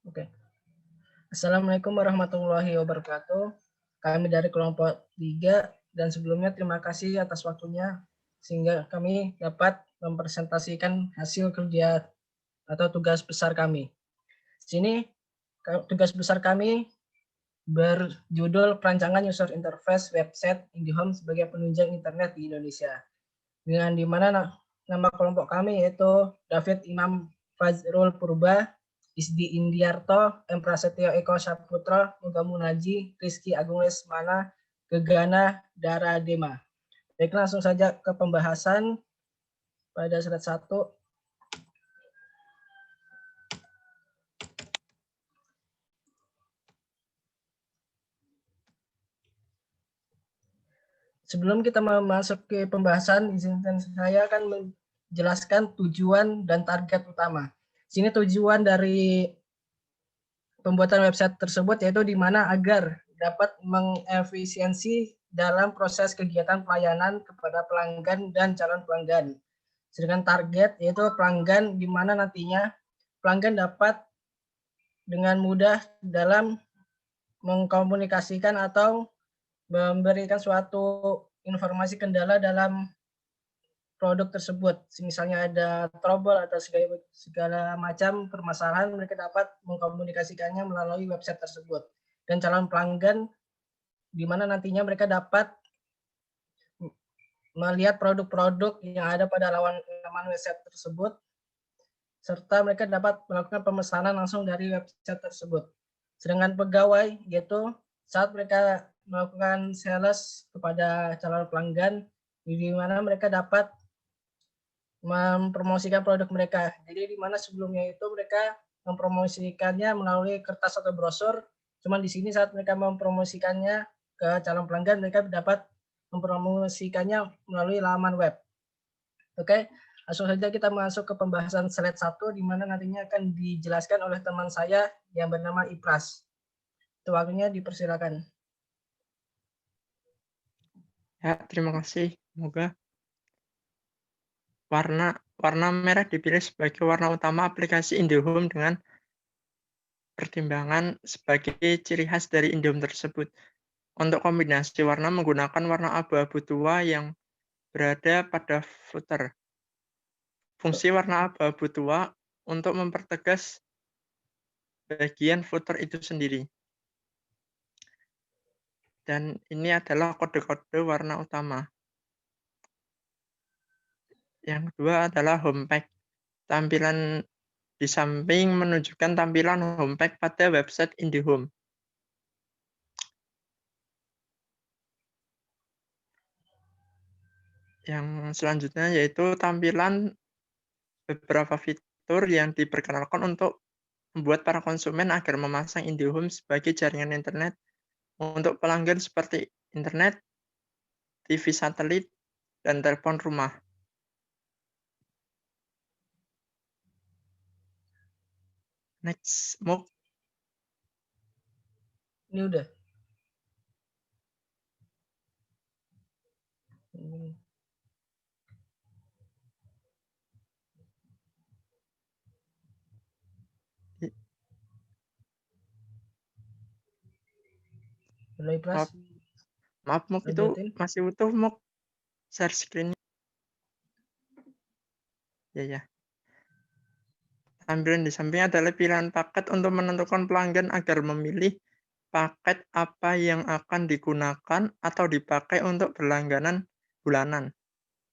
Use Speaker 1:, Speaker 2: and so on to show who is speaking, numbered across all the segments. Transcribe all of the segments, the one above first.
Speaker 1: Oke. Assalamualaikum warahmatullahi wabarakatuh. Kami dari kelompok 3 dan sebelumnya terima kasih atas waktunya sehingga kami dapat mempresentasikan hasil kerja atau tugas besar kami. Sini tugas besar kami berjudul perancangan user interface website IndiHome sebagai penunjang internet di Indonesia. Dengan dimana nama kelompok kami yaitu David Imam Fazrul Purba, Isdi Indiarto, M. Prasetyo Eko Saputra, Muga Munaji, Rizky Agung Lesmana, Gegana Dara Dema. Baik, langsung saja ke pembahasan pada slide 1. Sebelum kita masuk ke pembahasan, izinkan saya akan menjelaskan tujuan dan target utama. Sini tujuan dari pembuatan website tersebut yaitu di mana agar dapat mengefisiensi dalam proses kegiatan pelayanan kepada pelanggan dan calon pelanggan. Sedangkan target yaitu pelanggan di mana nantinya pelanggan dapat dengan mudah dalam mengkomunikasikan atau memberikan suatu informasi kendala dalam produk tersebut. Misalnya ada trouble atau segala macam permasalahan, mereka dapat mengkomunikasikannya melalui website tersebut. Dan calon pelanggan di mana nantinya mereka dapat melihat produk-produk yang ada pada laman website tersebut, serta mereka dapat melakukan pemesanan langsung dari website tersebut. Sedangkan pegawai, yaitu saat mereka melakukan sales kepada calon pelanggan, di mana mereka dapat mempromosikan produk mereka. Jadi di mana sebelumnya itu mereka mempromosikannya melalui kertas atau brosur, cuman di sini saat mereka mempromosikannya ke calon pelanggan, mereka dapat mempromosikannya melalui laman web. Oke, langsung saja kita masuk ke pembahasan slide 1, di mana nantinya akan dijelaskan oleh teman saya yang bernama Ipras. Itu waktunya, dipersilakan.
Speaker 2: Ya, terima kasih. Semoga warna merah dipilih sebagai warna utama aplikasi IndiHome dengan pertimbangan sebagai ciri khas dari IndiHome tersebut. Untuk kombinasi warna menggunakan warna abu-abu tua yang berada pada footer. Fungsi warna abu-abu tua untuk mempertegas bagian footer itu sendiri. Dan ini adalah kode-kode warna utama. Yang kedua adalah home page. Tampilan di samping menunjukkan tampilan home page pada website IndiHome. Yang selanjutnya yaitu tampilan beberapa fitur yang diperkenalkan untuk membuat para konsumen agar memasang IndiHome sebagai jaringan internet untuk pelanggan seperti internet, TV satelit, dan telepon rumah. Next, Muk.
Speaker 1: Ini udah. Mulai Ipras.
Speaker 2: Maaf, Muk, itu masih utuh, Muk. Share screen-nya. Ya. Tampilan di samping adalah pilihan paket untuk menentukan pelanggan agar memilih paket apa yang akan digunakan atau dipakai untuk berlangganan bulanan.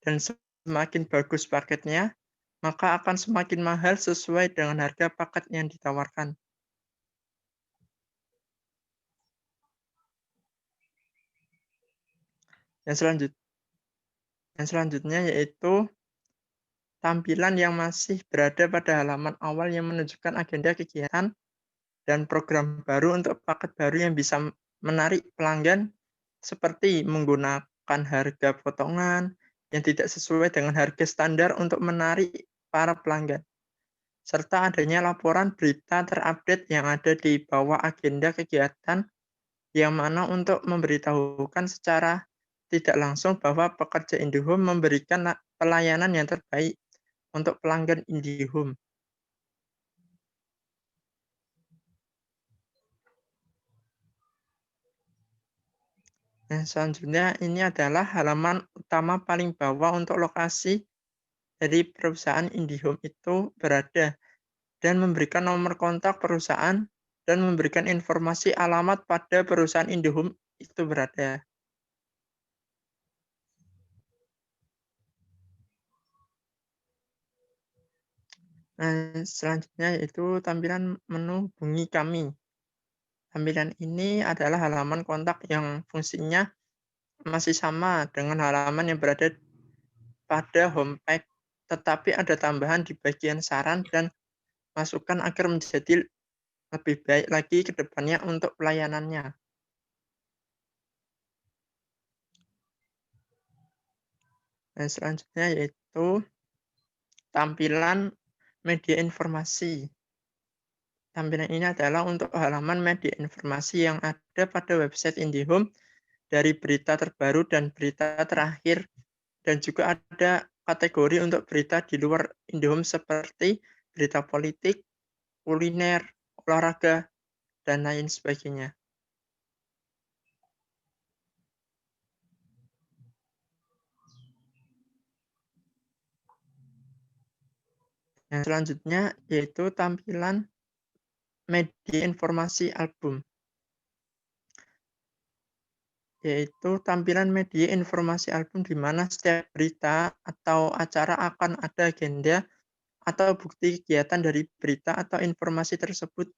Speaker 2: Dan semakin bagus paketnya, maka akan semakin mahal sesuai dengan harga paket yang ditawarkan. Yang selanjutnya yaitu tampilan yang masih berada pada halaman awal yang menunjukkan agenda kegiatan dan program baru untuk paket baru yang bisa menarik pelanggan seperti menggunakan harga potongan yang tidak sesuai dengan harga standar untuk menarik para pelanggan, serta adanya laporan berita terupdate yang ada di bawah agenda kegiatan yang mana untuk memberitahukan secara tidak langsung bahwa pekerja IndiHome memberikan pelayanan yang terbaik untuk pelanggan IndiHome. Nah, selanjutnya ini adalah halaman utama paling bawah untuk lokasi dari perusahaan IndiHome itu berada dan memberikan nomor kontak perusahaan dan memberikan informasi alamat pada perusahaan IndiHome itu berada. Nah, selanjutnya yaitu tampilan menu hubungi kami. Tampilan ini adalah halaman kontak yang fungsinya masih sama dengan halaman yang berada pada homepage, tetapi ada tambahan di bagian saran dan masukan agar menjadi lebih baik lagi ke depannya untuk pelayanannya. Dan selanjutnya yaitu tampilan media informasi. Tampilan ini adalah untuk halaman media informasi yang ada pada website IndiHome dari berita terbaru dan berita terakhir, dan juga ada kategori untuk berita di luar IndiHome seperti berita politik, kuliner, olahraga, dan lain sebagainya. Yang selanjutnya yaitu tampilan media informasi album. Yaitu tampilan media informasi album di mana setiap berita atau acara akan ada agenda atau bukti kegiatan dari berita atau informasi tersebut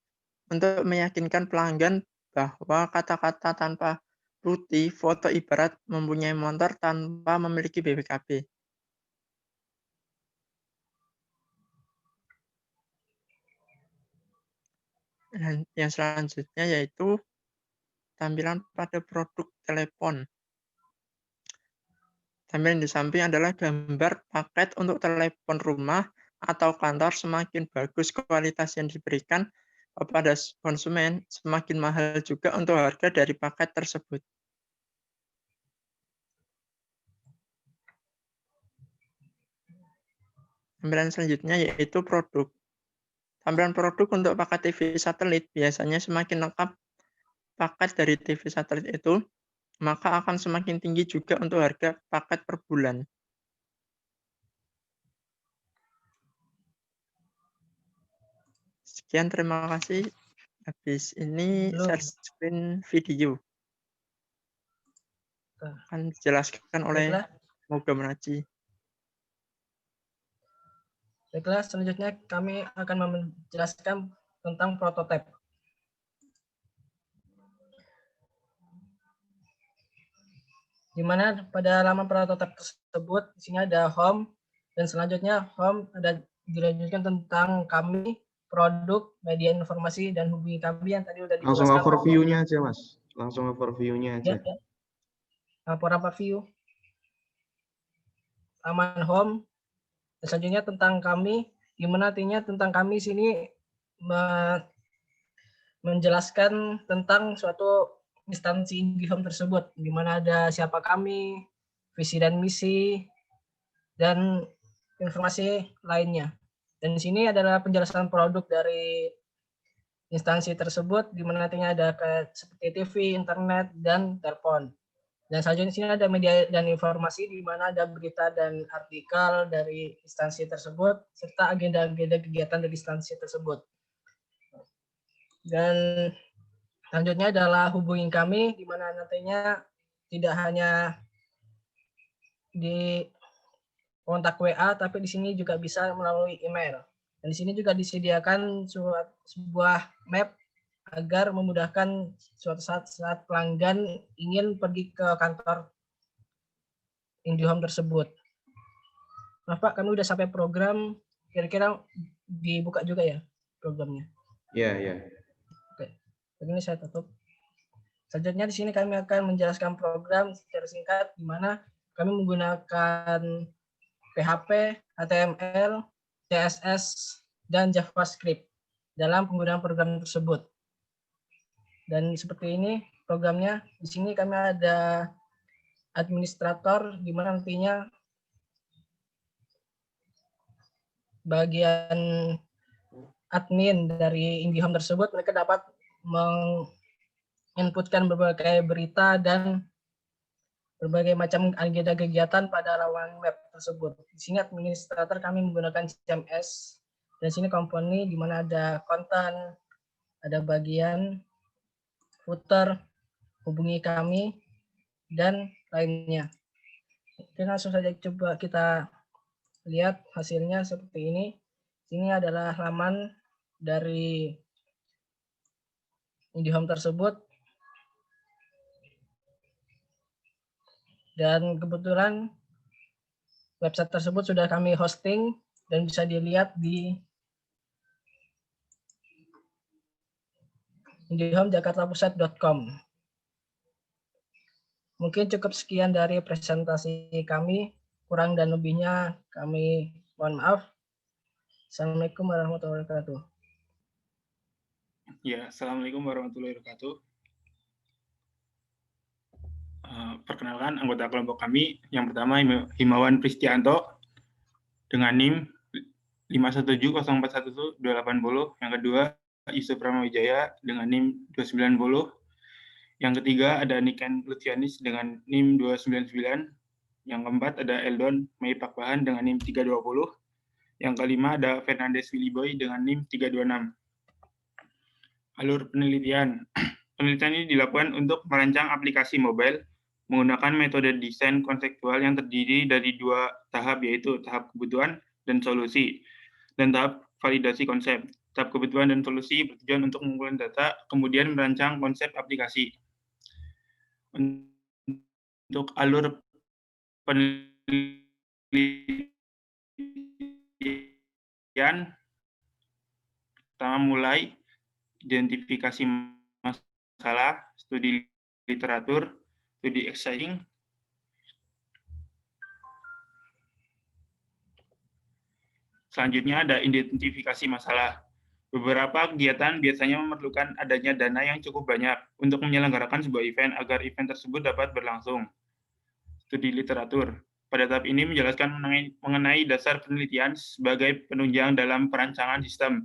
Speaker 2: untuk meyakinkan pelanggan bahwa kata-kata tanpa bukti foto ibarat mempunyai motor tanpa memiliki BPKB. Dan yang selanjutnya yaitu tampilan pada produk telepon. Tampilan di samping adalah gambar paket untuk telepon rumah atau kantor. Semakin bagus kualitas yang diberikan kepada konsumen, semakin mahal juga untuk harga dari paket tersebut. Tampilan selanjutnya yaitu produk. Tampilan produk untuk paket TV satelit biasanya semakin lengkap paket dari TV satelit itu, maka akan semakin tinggi juga untuk harga paket per bulan. Sekian, terima kasih. Habis ini
Speaker 1: Belum.
Speaker 2: share screen video. Akan dijelaskan oleh
Speaker 1: Baiklah.
Speaker 2: Moga Menaji.
Speaker 1: Baiklah, selanjutnya kami akan menjelaskan tentang prototipe. Di mana pada halaman prototipe tersebut, di sini ada home, dan selanjutnya home ada dilanjutkan tentang kami, produk, media informasi, dan hubungi kami yang tadi sudah dijelaskan.
Speaker 3: Langsung overview-nya aja, Mas. Langsung overview-nya aja.
Speaker 1: Ya. Laporan overview. Halaman home. Dan selanjutnya tentang kami, di mana artinya tentang kami sini menjelaskan tentang suatu instansi IndiHome tersebut, di mana ada siapa kami, visi dan misi, dan informasi lainnya. Dan di sini adalah penjelasan produk dari instansi tersebut, di mana nantinya ada seperti TV, internet, dan telepon. Dan selanjutnya di sini ada media dan informasi, di mana ada berita dan artikel dari instansi tersebut, serta agenda-agenda kegiatan dari instansi tersebut. Dan selanjutnya adalah hubungi kami, di mana nantinya tidak hanya di kontak WA, tapi di sini juga bisa melalui email. Dan di sini juga disediakan sebuah map agar memudahkan suatu saat pelanggan ingin pergi ke kantor IndiHome tersebut. Nah, Pak, kami udah sampai program, kira-kira dibuka juga ya programnya?
Speaker 3: Iya, iya.
Speaker 1: Oke, begini saya tutup. Selanjutnya di sini kami akan menjelaskan program secara singkat, di mana kami menggunakan PHP, HTML, CSS, dan JavaScript dalam penggunaan program tersebut. Dan seperti ini programnya. Di sini kami ada administrator, di mana nantinya bagian admin dari IndiHome tersebut, mereka dapat menginputkan berbagai berita dan berbagai macam agenda kegiatan pada laman web tersebut. Di sini administrator kami menggunakan CMS, dan sini komponen di mana ada konten, ada bagian footer, hubungi kami, dan lainnya. Oke, langsung saja coba kita lihat hasilnya seperti ini. Ini adalah laman dari IndiHome tersebut. Dan kebetulan website tersebut sudah kami hosting dan bisa dilihat di indihomejakartapusat.com. Mungkin cukup sekian dari presentasi kami. Kurang dan lebihnya kami mohon maaf. Assalamualaikum warahmatullahi wabarakatuh.
Speaker 4: Ya, Assalamualaikum warahmatullahi wabarakatuh. Perkenalkan anggota kelompok kami. Yang pertama Himawan Pristianto dengan NIM 517041280. Yang kedua Yusuf Ramawijaya dengan NIM 290. Yang ketiga ada Niken Lutfianis dengan NIM 299. Yang keempat ada Eldon Mei Pakbahan dengan NIM 320. Yang kelima ada Fernandes Willyboy dengan NIM 326. Alur penelitian. Penelitian ini dilakukan untuk merancang aplikasi mobile menggunakan metode desain konseptual yang terdiri dari dua tahap, yaitu tahap kebutuhan dan solusi, dan tahap validasi konsep. Tahap kebutuhan dan solusi bertujuan untuk mengumpulkan data, kemudian merancang konsep aplikasi. Untuk alur penelitian, pertama mulai identifikasi masalah, studi literatur, studi exciting. Selanjutnya ada identifikasi masalah. Beberapa kegiatan biasanya memerlukan adanya dana yang cukup banyak untuk menyelenggarakan sebuah event agar event tersebut dapat berlangsung. Studi literatur. Pada tahap ini menjelaskan mengenai dasar penelitian sebagai penunjang dalam perancangan sistem.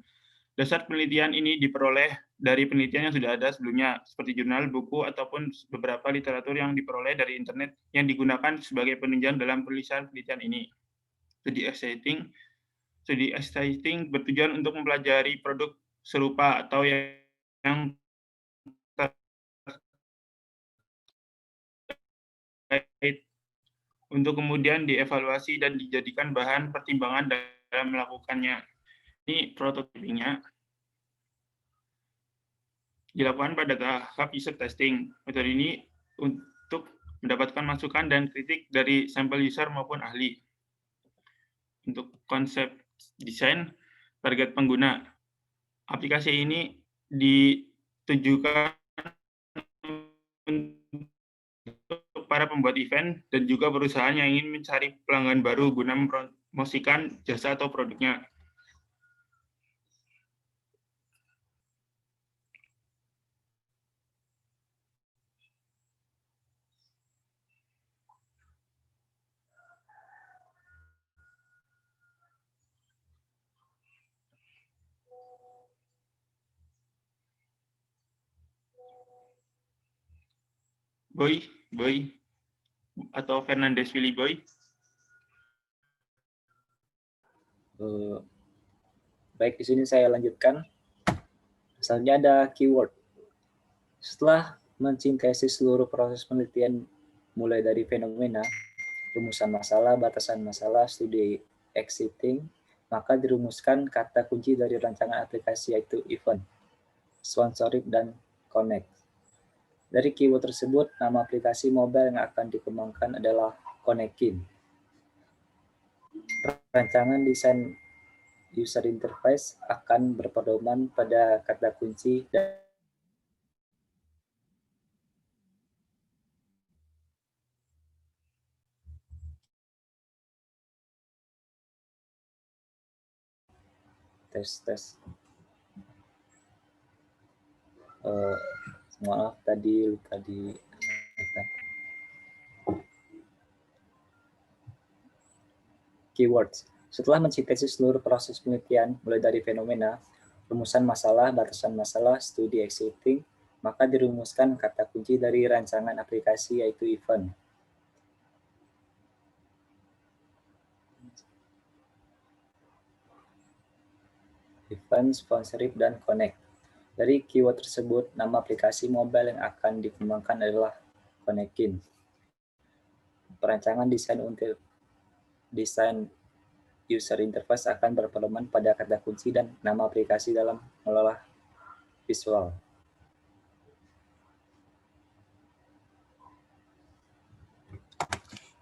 Speaker 4: Dasar penelitian ini diperoleh dari penelitian yang sudah ada sebelumnya, seperti jurnal, buku, ataupun beberapa literatur yang diperoleh dari internet yang digunakan sebagai penunjang dalam penulisan penelitian ini. Studi exciting bertujuan untuk mempelajari produk serupa atau yang terkait untuk kemudian dievaluasi dan dijadikan bahan pertimbangan dalam melakukannya. Ini prototypingnya dilakukan pada tahap user testing. Metode ini untuk mendapatkan masukan dan kritik dari sampel user maupun ahli. Untuk konsep desain, target pengguna. Aplikasi ini ditujukan untuk para pembuat event dan juga perusahaan yang ingin mencari pelanggan baru guna mempromosikan jasa atau produknya. Boy atau Fernandes Willyboy.
Speaker 5: Baik, di sini saya lanjutkan. Misalnya ada keyword. Setelah mensintesis seluruh proses penelitian mulai dari fenomena, rumusan masalah, batasan masalah, studi exciting, maka dirumuskan kata kunci dari rancangan aplikasi yaitu event, sponsoring, dan connect. Dari keyword tersebut, nama aplikasi mobile yang akan dikembangkan adalah Connectin. Rancangan desain user interface akan berpedoman pada kata kunci dan tes. Maaf tadi keywords. Setelah mensintesis seluruh proses penelitian mulai dari fenomena, rumusan masalah, batasan masalah, studi exciting, maka dirumuskan kata kunci dari rancangan aplikasi yaitu event, event, sponsorship, dan connect. Dari keyword tersebut, nama aplikasi mobile yang akan dikembangkan adalah Konekin. Perancangan desain untuk desain user interface akan berpedoman pada kata kunci dan nama aplikasi dalam mengelola visual.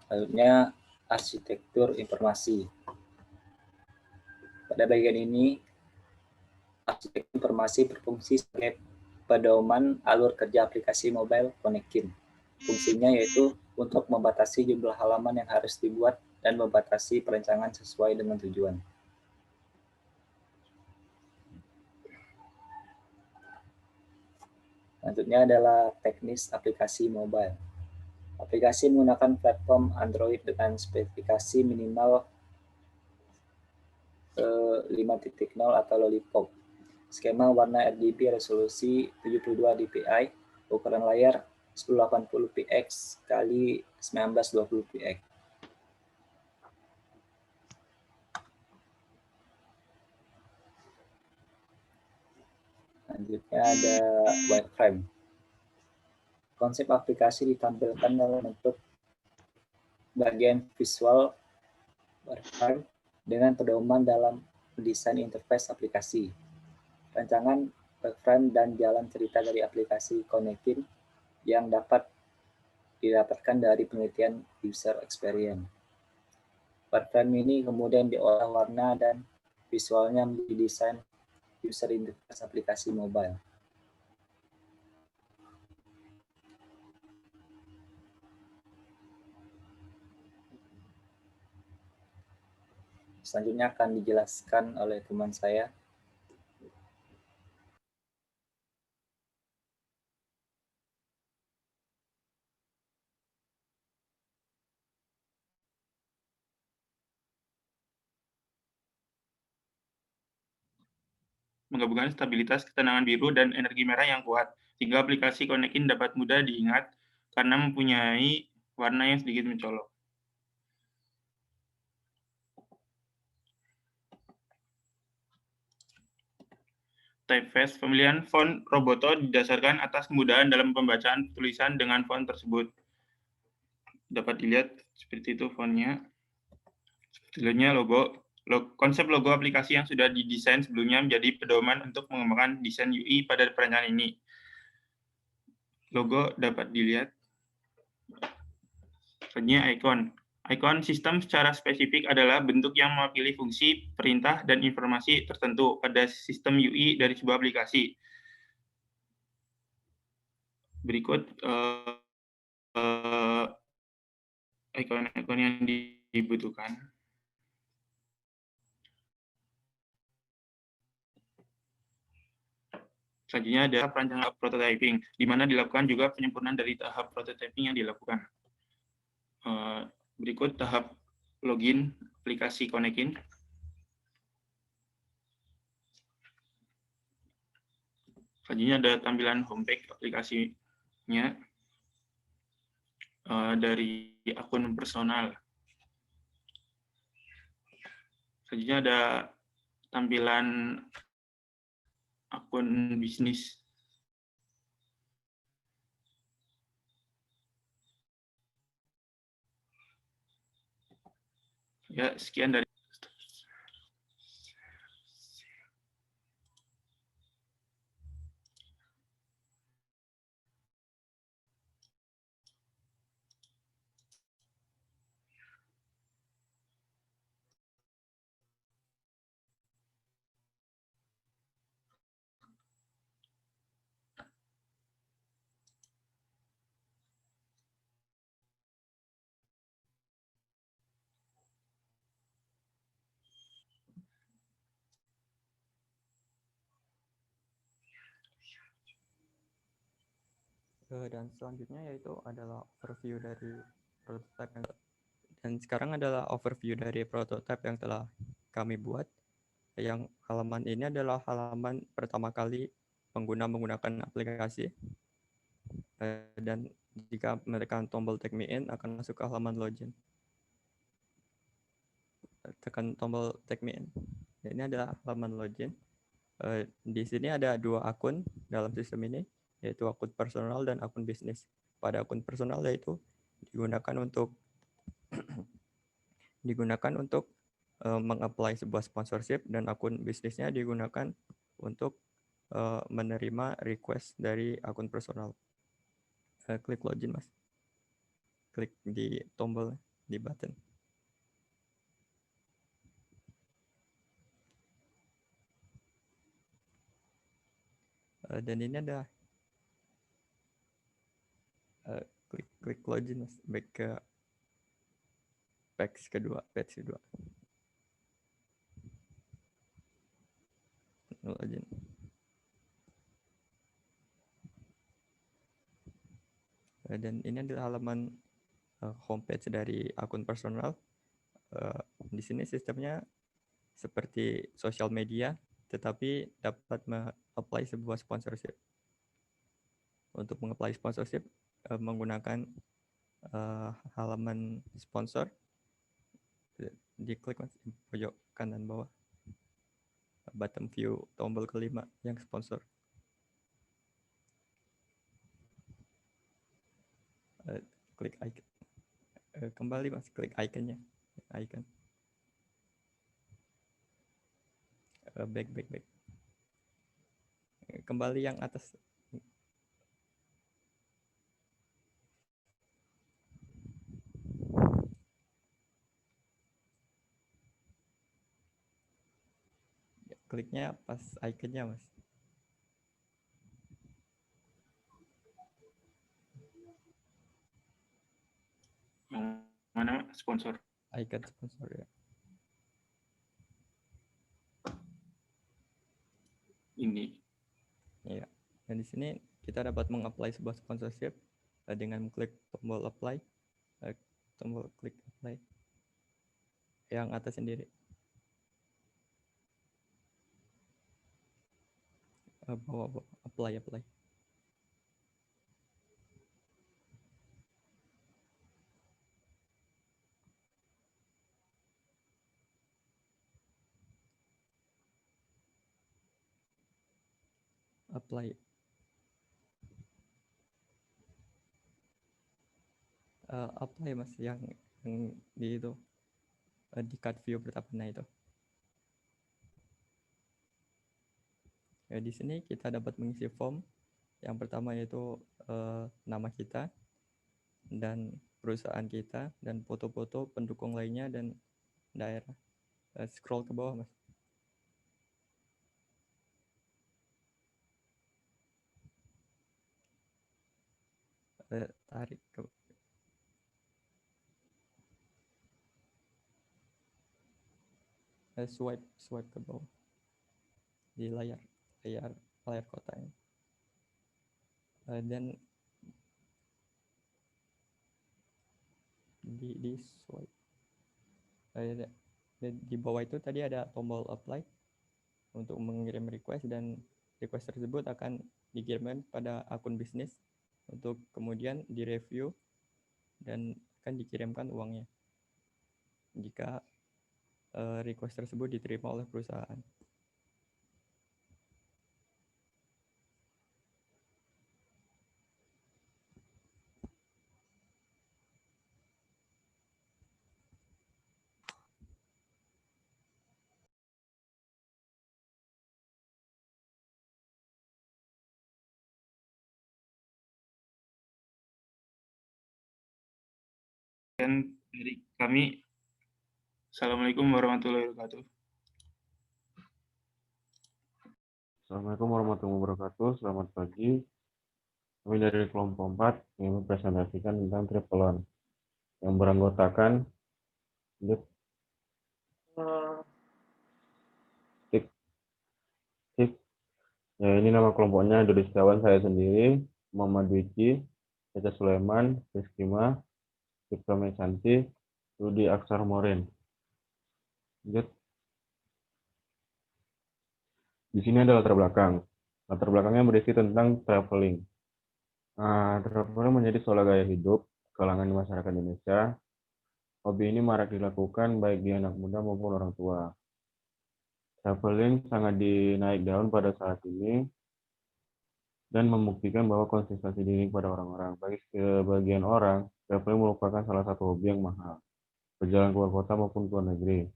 Speaker 5: Selanjutnya, arsitektur informasi. Pada bagian ini, arsitektur informasi berfungsi sebagai pedoman alur kerja aplikasi mobile Konekin. Fungsinya yaitu untuk membatasi jumlah halaman yang harus dibuat dan membatasi perencanaan sesuai dengan tujuan. Selanjutnya adalah teknis aplikasi mobile. Aplikasi menggunakan platform Android dengan spesifikasi minimal 5.0 atau Lollipop. Skema warna RGB resolusi 72 dpi, ukuran layar 1080px x 1920px. Selanjutnya ada wireframe. Konsep aplikasi ditampilkan dalam bentuk bagian visual wireframe dengan pedoman dalam desain interface aplikasi. Rancangan wireframe dan jalan cerita dari aplikasi Konekin yang dapat didapatkan dari penelitian user experience. Wireframe ini kemudian diolah warna dan visualnya menjadi desain user interface aplikasi mobile. Selanjutnya akan dijelaskan oleh teman saya.
Speaker 4: Menggabungkan stabilitas ketenangan biru dan energi merah yang kuat, sehingga aplikasi Konekin dapat mudah diingat karena mempunyai warna yang sedikit mencolok. Typeface, pemilihan font Roboto didasarkan atas kemudahan dalam pembacaan tulisan dengan font tersebut. Dapat dilihat seperti itu fontnya. Selanjutnya konsep logo aplikasi yang sudah didesain sebelumnya menjadi pedoman untuk mengembangkan desain UI pada perancangan ini. Logo dapat dilihat. Selanjutnya icon. Icon sistem secara spesifik adalah bentuk yang mewakili fungsi, perintah, dan informasi tertentu pada sistem UI dari sebuah aplikasi. Berikut icon-icon yang dibutuhkan. Selanjutnya ada perancangan prototyping, di mana dilakukan juga penyempurnaan dari tahap prototyping yang dilakukan. Berikut tahap login aplikasi Konekin. Selanjutnya ada tampilan homepage aplikasinya dari akun personal. Selanjutnya ada tampilan akun bisnis. Ya, sekian dari
Speaker 2: Dan selanjutnya yaitu adalah overview dari prototype dan sekarang adalah overview dari prototype yang telah kami buat. Yang halaman ini adalah halaman pertama kali pengguna menggunakan aplikasi, dan jika menekan tombol take me in akan masuk ke halaman login. Tekan tombol take me in. Ini adalah halaman login.
Speaker 6: Di sini ada 2 akun dalam sistem ini, yaitu akun personal dan akun bisnis. Pada akun personal yaitu digunakan untuk meng-apply sebuah sponsorship, dan akun bisnisnya digunakan untuk menerima request dari akun personal. Klik login, Mas. Klik di tombol di button. Dan ini ada klik login, Mas. Back ke page kedua. Login. Dan ini adalah halaman homepage dari akun personal. Di sini sistemnya seperti sosial media, tetapi dapat me-apply sebuah sponsorship. Untuk meng-apply sponsorship menggunakan halaman sponsor, diklik, Mas, di pojok kanan bawah, bottom view tombol kelima yang sponsor. Klik icon. Kembali, Mas, klik iconnya. Icon. Back. Kembali yang atas. Kliknya pas iconnya, Mas.
Speaker 4: Yang mana sponsor?
Speaker 6: Icon sponsor ya.
Speaker 4: Ini.
Speaker 6: Iya. Dan di sini kita dapat meng-apply sebuah sponsorship dengan mengklik tombol apply, tombol klik apply yang atas sendiri. Bawah apply. Apply. Apply, Mas, yang di itu di card view pertama itu. Ya, di sini kita dapat mengisi form. Yang pertama yaitu nama kita dan perusahaan kita dan foto-foto pendukung lainnya dan daerah. Scroll ke bawah, Mas. Tarik ke swipe ke bawah di layar kotanya. Dan di swipe. Di bawah itu tadi ada tombol apply untuk mengirim request, dan request tersebut akan dikirimkan pada akun bisnis untuk kemudian direview dan akan dikirimkan uangnya jika request tersebut diterima oleh perusahaan.
Speaker 4: Dan dari kami, Assalamualaikum warahmatullahi wabarakatuh.
Speaker 3: Assalamualaikum warahmatullahi wabarakatuh. Selamat pagi. Kami dari kelompok 4 ingin mempresentasikan tentang triathlon yang beranggotakan ya, ini nama kelompoknya Dodi Setiawan, saya sendiri, Muhammad Wiki, Caca Sulaiman, Rizkima, Cipta Mesanti, Rudi Aksar Morin. Lanjut. Di sini ada latar belakang. Latar belakangnya berisi tentang traveling. Traveling menjadi soal gaya hidup kalangan masyarakat Indonesia. Hobi ini marak dilakukan baik di anak muda maupun orang tua. Traveling sangat dinaik daun pada saat ini dan membuktikan bahwa konsentrasi diri pada orang-orang. Bagi sebagian orang, traveling merupakan salah satu hobi yang mahal, berjalan keluar kota maupun keluar negeri.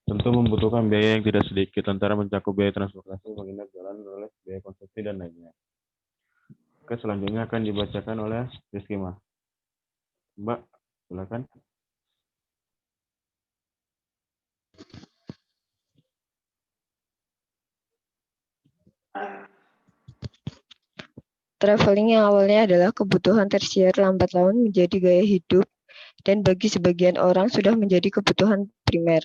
Speaker 3: Tentu membutuhkan biaya yang tidak sedikit, antara mencakup biaya transportasi, menginap, jalan, oleh biaya konsumsi, dan lainnya. Oke, selanjutnya akan dibacakan oleh Rizky Ma. Mbak, silakan.
Speaker 7: Traveling yang awalnya adalah kebutuhan tersier lambat laun menjadi gaya hidup dan bagi sebagian orang sudah menjadi kebutuhan primer.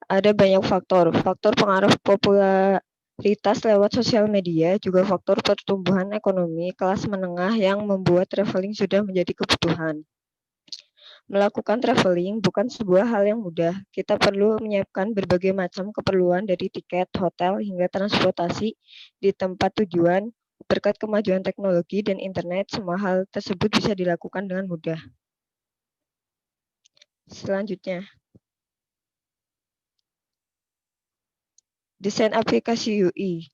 Speaker 7: Ada banyak faktor pengaruh popularitas lewat sosial media, juga faktor pertumbuhan ekonomi kelas menengah yang membuat traveling sudah menjadi kebutuhan. Melakukan traveling bukan sebuah hal yang mudah. Kita perlu menyiapkan berbagai macam keperluan dari tiket, hotel, hingga transportasi di tempat tujuan. Berkat kemajuan teknologi dan internet, semua hal tersebut bisa dilakukan dengan mudah. Selanjutnya, desain aplikasi UI.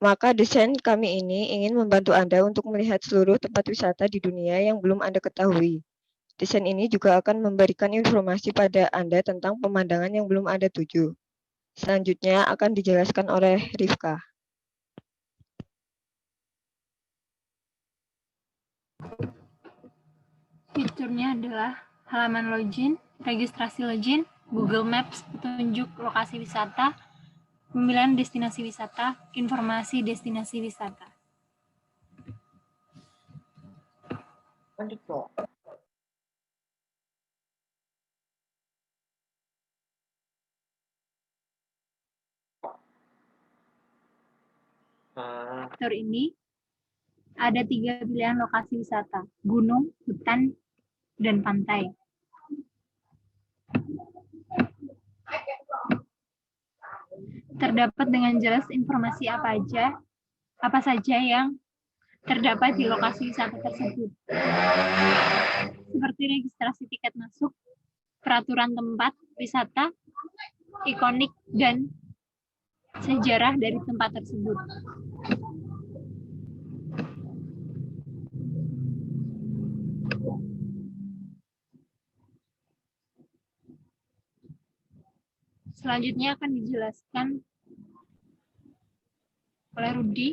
Speaker 7: Maka desain kami ini ingin membantu Anda untuk melihat seluruh tempat wisata di dunia yang belum Anda ketahui. Desain ini juga akan memberikan informasi pada Anda tentang pemandangan yang belum Anda tuju. Selanjutnya akan dijelaskan oleh Rifka.
Speaker 8: Fiturnya adalah halaman login, registrasi login, Google Maps, petunjuk lokasi wisata, pemilihan destinasi wisata, informasi destinasi wisata. Fitur ini ada 3 pilihan lokasi wisata, gunung, hutan, dan pantai. Terdapat dengan jelas informasi apa saja yang terdapat di lokasi wisata tersebut, seperti registrasi tiket masuk, peraturan tempat wisata, ikonik, dan sejarah dari tempat tersebut. Selanjutnya akan dijelaskan oleh Rudi.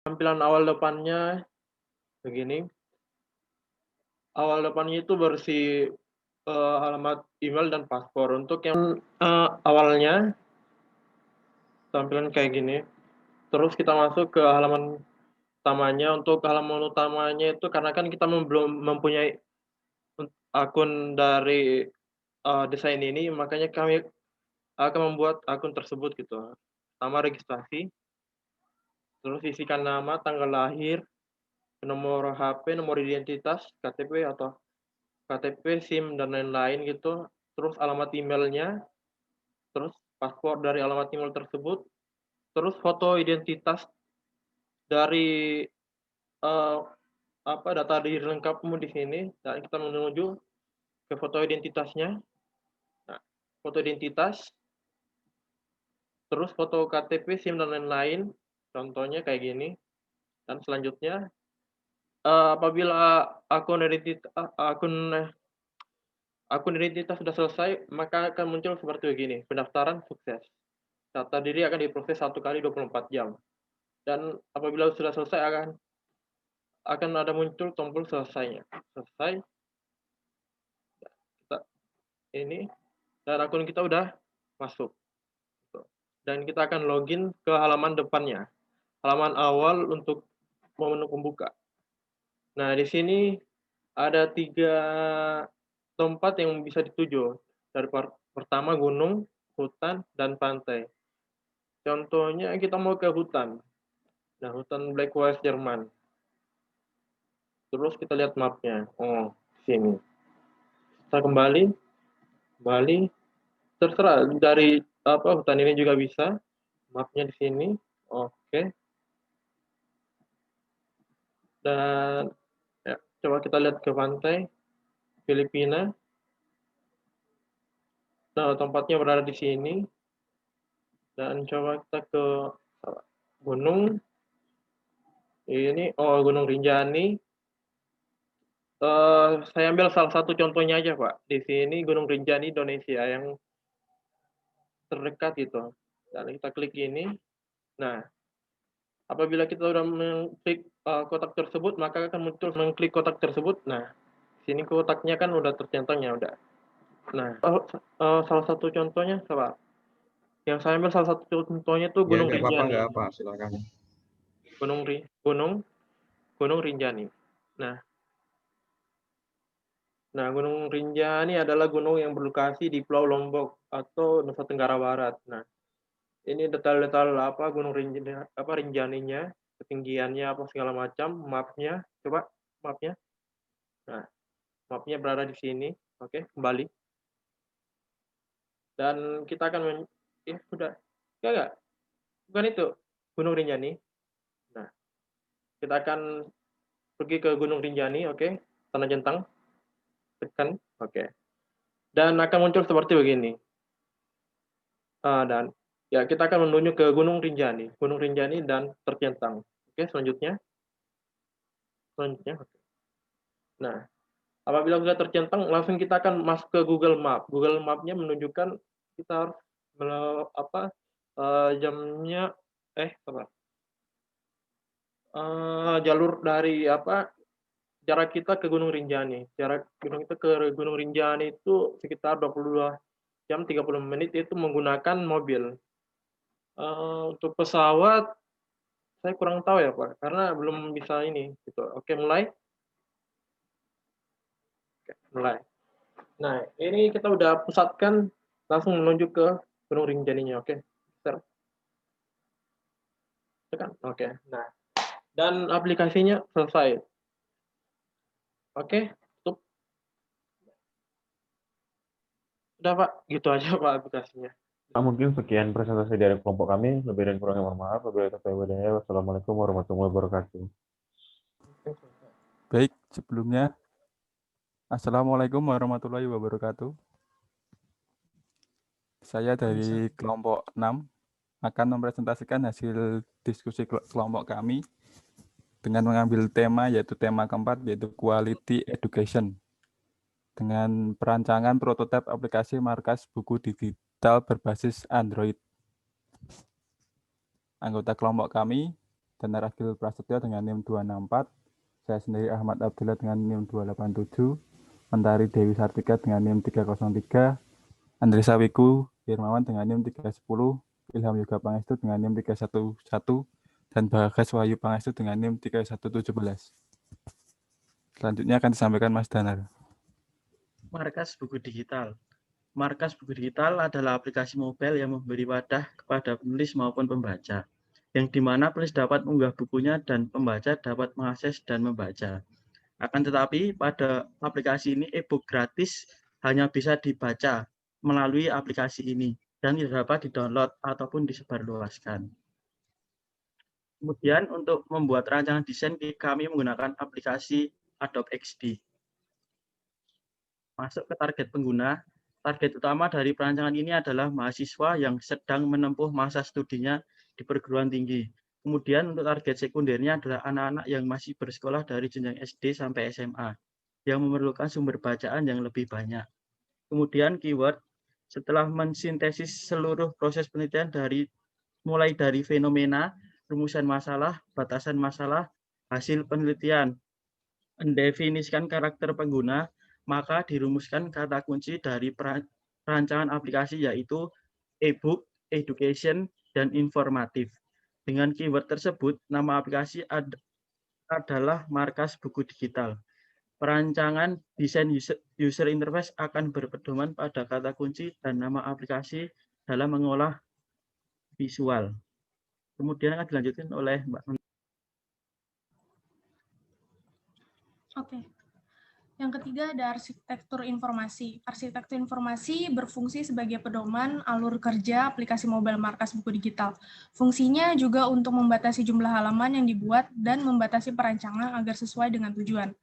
Speaker 2: Tampilan awal depannya begini. Awal depannya itu bersih alamat email dan paspor. Untuk yang awalnya tampilan kayak gini. Terus kita masuk ke halaman utamanya. Untuk halaman utamanya itu karena kan kita belum mempunyai akun dari desain ini, makanya kami akan membuat akun tersebut gitu. Pertama registrasi, terus isikan nama, tanggal lahir, nomor HP, nomor identitas, KTP atau KTP, SIM, dan lain-lain gitu. Terus alamat emailnya, terus paspor dari alamat email tersebut, terus foto identitas dari data diri lengkapmu di sini. Dan kita menuju ke foto identitasnya. Nah, foto identitas, terus foto KTP, SIM, dan lain-lain. Contohnya kayak gini. Dan selanjutnya, apabila akun identitas sudah selesai, maka akan muncul seperti begini, pendaftaran sukses. Data diri akan diproses 1 kali 24 jam. Dan apabila sudah selesai akan ada muncul tombol selesainya. Selesai. Ini dan akun kita udah masuk. Dan kita akan login ke halaman depannya. Halaman awal untuk menu pembuka. Nah, di sini ada 3 tempat yang bisa dituju. Dari pertama gunung, hutan, dan pantai. Contohnya kita mau ke hutan. Nah, hutan Black Forest Jerman.
Speaker 9: Terus kita lihat mapnya. Oh, sini. Kita kembali, terserah dari hutan ini juga bisa. Mapnya di sini. Oke. Dan ya, coba kita lihat ke pantai Filipina. Nah, tempatnya berada di sini. Dan coba kita ke gunung. Ini, Gunung Rinjani. Saya ambil salah satu contohnya aja, Pak. Di sini Gunung Rinjani, Indonesia, yang terdekat itu. Dan kita klik ini. Nah, apabila kita sudah mengklik kotak tersebut, maka akan muncul mengklik kotak tersebut. Nah, sini kotaknya kan udah tercentang ya, udah. Nah, salah satu contohnya, Pak. Yang saya ambil salah satu contohnya itu Gunung Rinjani.
Speaker 10: Nggak apa-apa, silakan.
Speaker 9: Gunung Rinjani. Nah, Gunung Rinjani adalah gunung yang berlokasi di Pulau Lombok atau Nusa Tenggara Barat. Nah, ini detail-detail Gunung Rinjaninya, ketinggiannya apa segala macam, mapnya, coba mapnya. Nah, mapnya berada di sini. Oke, kembali. Dan kita akan sudah. Enggak. Bukan itu. Gunung Rinjani. Nah, kita akan pergi ke Gunung Rinjani, oke. Tanah Jentang. Tekan, oke. Dan akan muncul seperti begini. Dan ya kita akan menuju ke Gunung Rinjani dan tercentang. Oke, selanjutnya. Oke. Nah, apabila sudah tercentang, langsung kita akan masuk ke Google Map. Google Map-nya menunjukkan kita harus jamnya jalur dari jarak kita ke Gunung Rinjani. Jarak kita ke Gunung Rinjani itu sekitar 22 jam 30 menit itu menggunakan mobil. Untuk pesawat saya kurang tahu ya, Pak, karena belum bisa ini gitu. Oke, mulai. Nah, ini kita udah pusatkan langsung menuju ke Gunung Rinjaninya, oke. Tekan. Oke. Nah, dan aplikasinya selesai. Oke, tutup. Udah, Pak, gitu aja Pak aplikasinya.
Speaker 3: Mungkin sekian presentasi dari kelompok kami. Lebih dan kurangnya mohon maaf. Wassalamualaikum warahmatullahi wabarakatuh.
Speaker 11: Baik, sebelumnya Assalamualaikum warahmatullahi wabarakatuh. Saya dari kelompok 6 akan mempresentasikan hasil diskusi kelompok kami dengan mengambil tema yaitu tema keempat yaitu Quality Education dengan perancangan prototipe aplikasi markas buku digital berbasis Android. Anggota kelompok kami, Danar Agil Prasetyo dengan NIM 264, saya sendiri Ahmad Abdullah dengan NIM 287, Mentari Dewi Sartika dengan NIM 303, Andri Sawiku Firmawan dengan NIM 310, Ilham Yoga Pangestu dengan NIM 311, dan Bagas Wahyu Pangestu dengan NIM 3117. Selanjutnya akan disampaikan Mas Danar.
Speaker 12: Markas buku digital. Markas buku digital adalah aplikasi mobile yang memberi wadah kepada penulis maupun pembaca, yang dimana penulis dapat mengunggah bukunya dan pembaca dapat mengakses dan membaca. Akan tetapi pada aplikasi ini e-book gratis hanya bisa dibaca melalui aplikasi ini dan tidak dapat di-download ataupun disebarluaskan. Kemudian untuk membuat rancangan desain kami menggunakan aplikasi Adobe XD. Masuk ke target pengguna. Target utama dari perancangan ini adalah mahasiswa yang sedang menempuh masa studinya di perguruan tinggi. Kemudian untuk target sekundernya adalah anak-anak yang masih bersekolah dari jenjang SD sampai SMA, yang memerlukan sumber bacaan yang lebih banyak. Kemudian keyword, setelah mensintesis seluruh proses penelitian mulai dari fenomena, rumusan masalah, batasan masalah, hasil penelitian, mendefinisikan karakter pengguna, maka dirumuskan kata kunci dari perancangan aplikasi yaitu e-book, education, dan informatif. Dengan keyword tersebut, nama aplikasi adalah Markas Buku Digital. Perancangan desain user interface akan berpedoman pada kata kunci dan nama aplikasi dalam mengolah visual. Kemudian akan dilanjutkan oleh Mbak.
Speaker 10: Oke. Yang ketiga ada arsitektur informasi. Arsitektur informasi berfungsi sebagai pedoman alur kerja aplikasi mobile markas buku digital. Fungsinya juga untuk membatasi jumlah halaman yang dibuat dan membatasi perancangan agar sesuai dengan tujuan.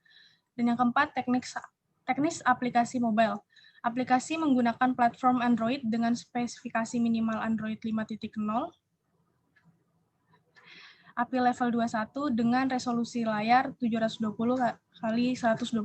Speaker 10: Dan yang keempat, teknis aplikasi mobile. Aplikasi menggunakan platform Android dengan spesifikasi minimal Android 5.0, API level 21 dengan resolusi layar 720 kali 180.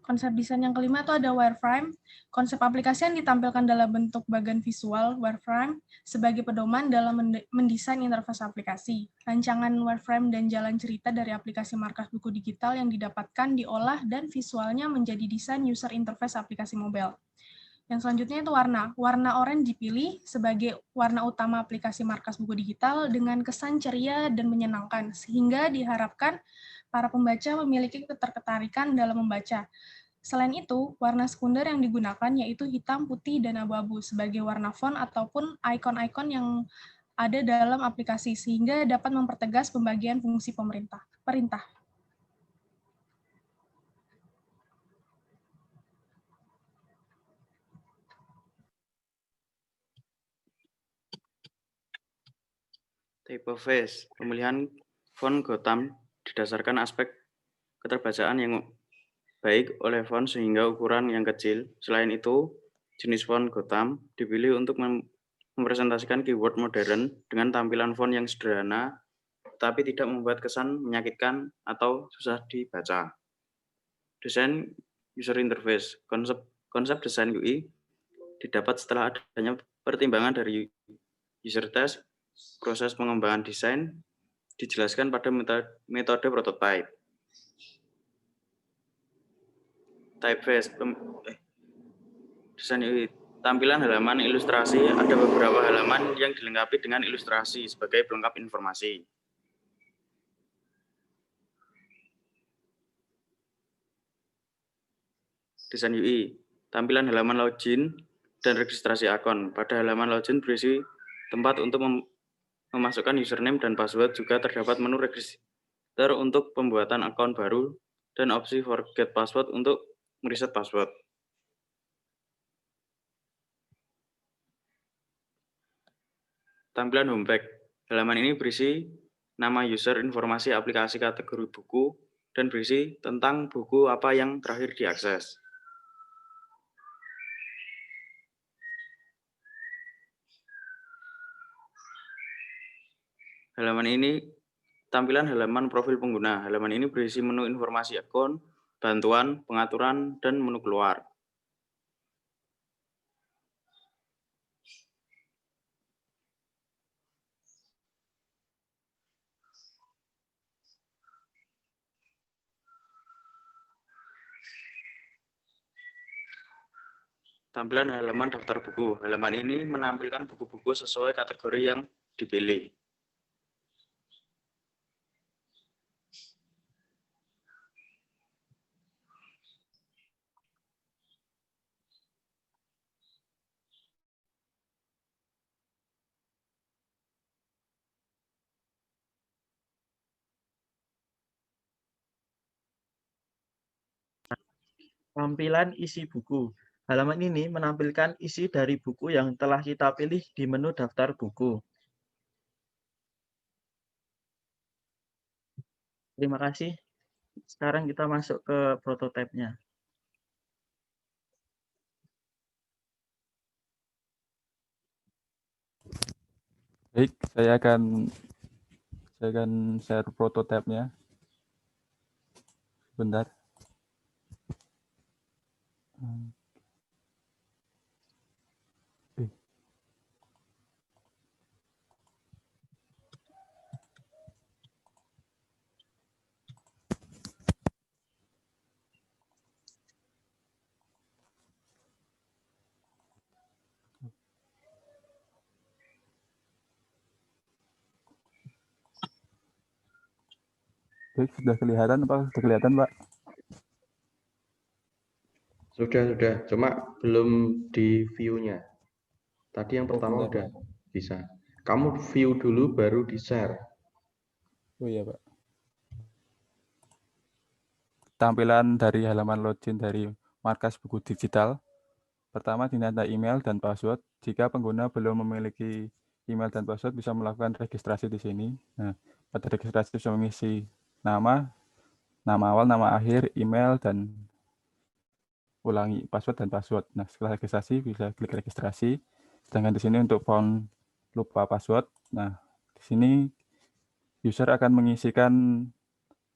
Speaker 10: Konsep desain yang kelima itu ada wireframe. Konsep aplikasi yang ditampilkan dalam bentuk bagan visual wireframe sebagai pedoman dalam mendesain interface aplikasi. Rancangan wireframe dan jalan cerita dari aplikasi markas buku digital yang didapatkan diolah dan visualnya menjadi desain user interface aplikasi mobile. Yang selanjutnya itu warna. Warna oranye dipilih sebagai warna utama aplikasi markas buku digital dengan kesan ceria dan menyenangkan, sehingga diharapkan para pembaca memiliki ketertarikan dalam membaca. Selain itu, warna sekunder yang digunakan yaitu hitam, putih, dan abu-abu sebagai warna font ataupun ikon-ikon yang ada dalam aplikasi, sehingga dapat mempertegas pembagian fungsi perintah.
Speaker 13: Typeface, pemilihan font Gotham didasarkan aspek keterbacaan yang baik oleh font sehingga ukuran yang kecil. Selain itu, jenis font Gotham dipilih untuk mempresentasikan keyword modern dengan tampilan font yang sederhana, tapi tidak membuat kesan menyakitkan atau susah dibaca. Desain user interface, konsep desain UI didapat setelah adanya pertimbangan dari user test. Proses pengembangan desain dijelaskan pada metode prototype. Typeface, desain UI. Tampilan halaman ilustrasi, ada beberapa halaman yang dilengkapi dengan ilustrasi sebagai pelengkap informasi. Desain UI, tampilan halaman login dan registrasi akun. Pada halaman login berisi tempat untuk memasukkan username dan password, juga terdapat menu register untuk pembuatan akun baru dan opsi forget password untuk mereset password. Tampilan homepage. Halaman ini berisi nama user, informasi aplikasi kategori buku, dan berisi tentang buku apa yang terakhir diakses. Tampilan halaman profil pengguna. Halaman ini berisi menu informasi akun, bantuan, pengaturan, dan menu keluar. Tampilan halaman daftar buku. Halaman ini menampilkan buku-buku sesuai kategori yang dipilih.
Speaker 12: Tampilan isi buku. Halaman ini menampilkan isi dari buku yang telah kita pilih di menu daftar buku. Terima kasih. Sekarang kita masuk ke prototipe-nya.
Speaker 11: Baik, saya akan share prototipe-nya. Bentar. Baik, sudah kelihatan, Pak? Sudah kelihatan, Pak?
Speaker 14: Sudah. Cuma belum di view-nya. Tadi yang pertama udah bisa. Kamu view dulu, baru di-share.
Speaker 11: Oh iya, Pak. Tampilan dari halaman login dari markas buku digital. Pertama, dinanda email dan password. Jika pengguna belum memiliki email dan password, bisa melakukan registrasi di sini. Nah, pada registrasi bisa mengisi nama awal, nama akhir, email, dan ulangi password dan password. Nah, setelah registrasi bisa klik registrasi. Sedangkan di sini untuk font lupa password. Nah, di sini user akan mengisikan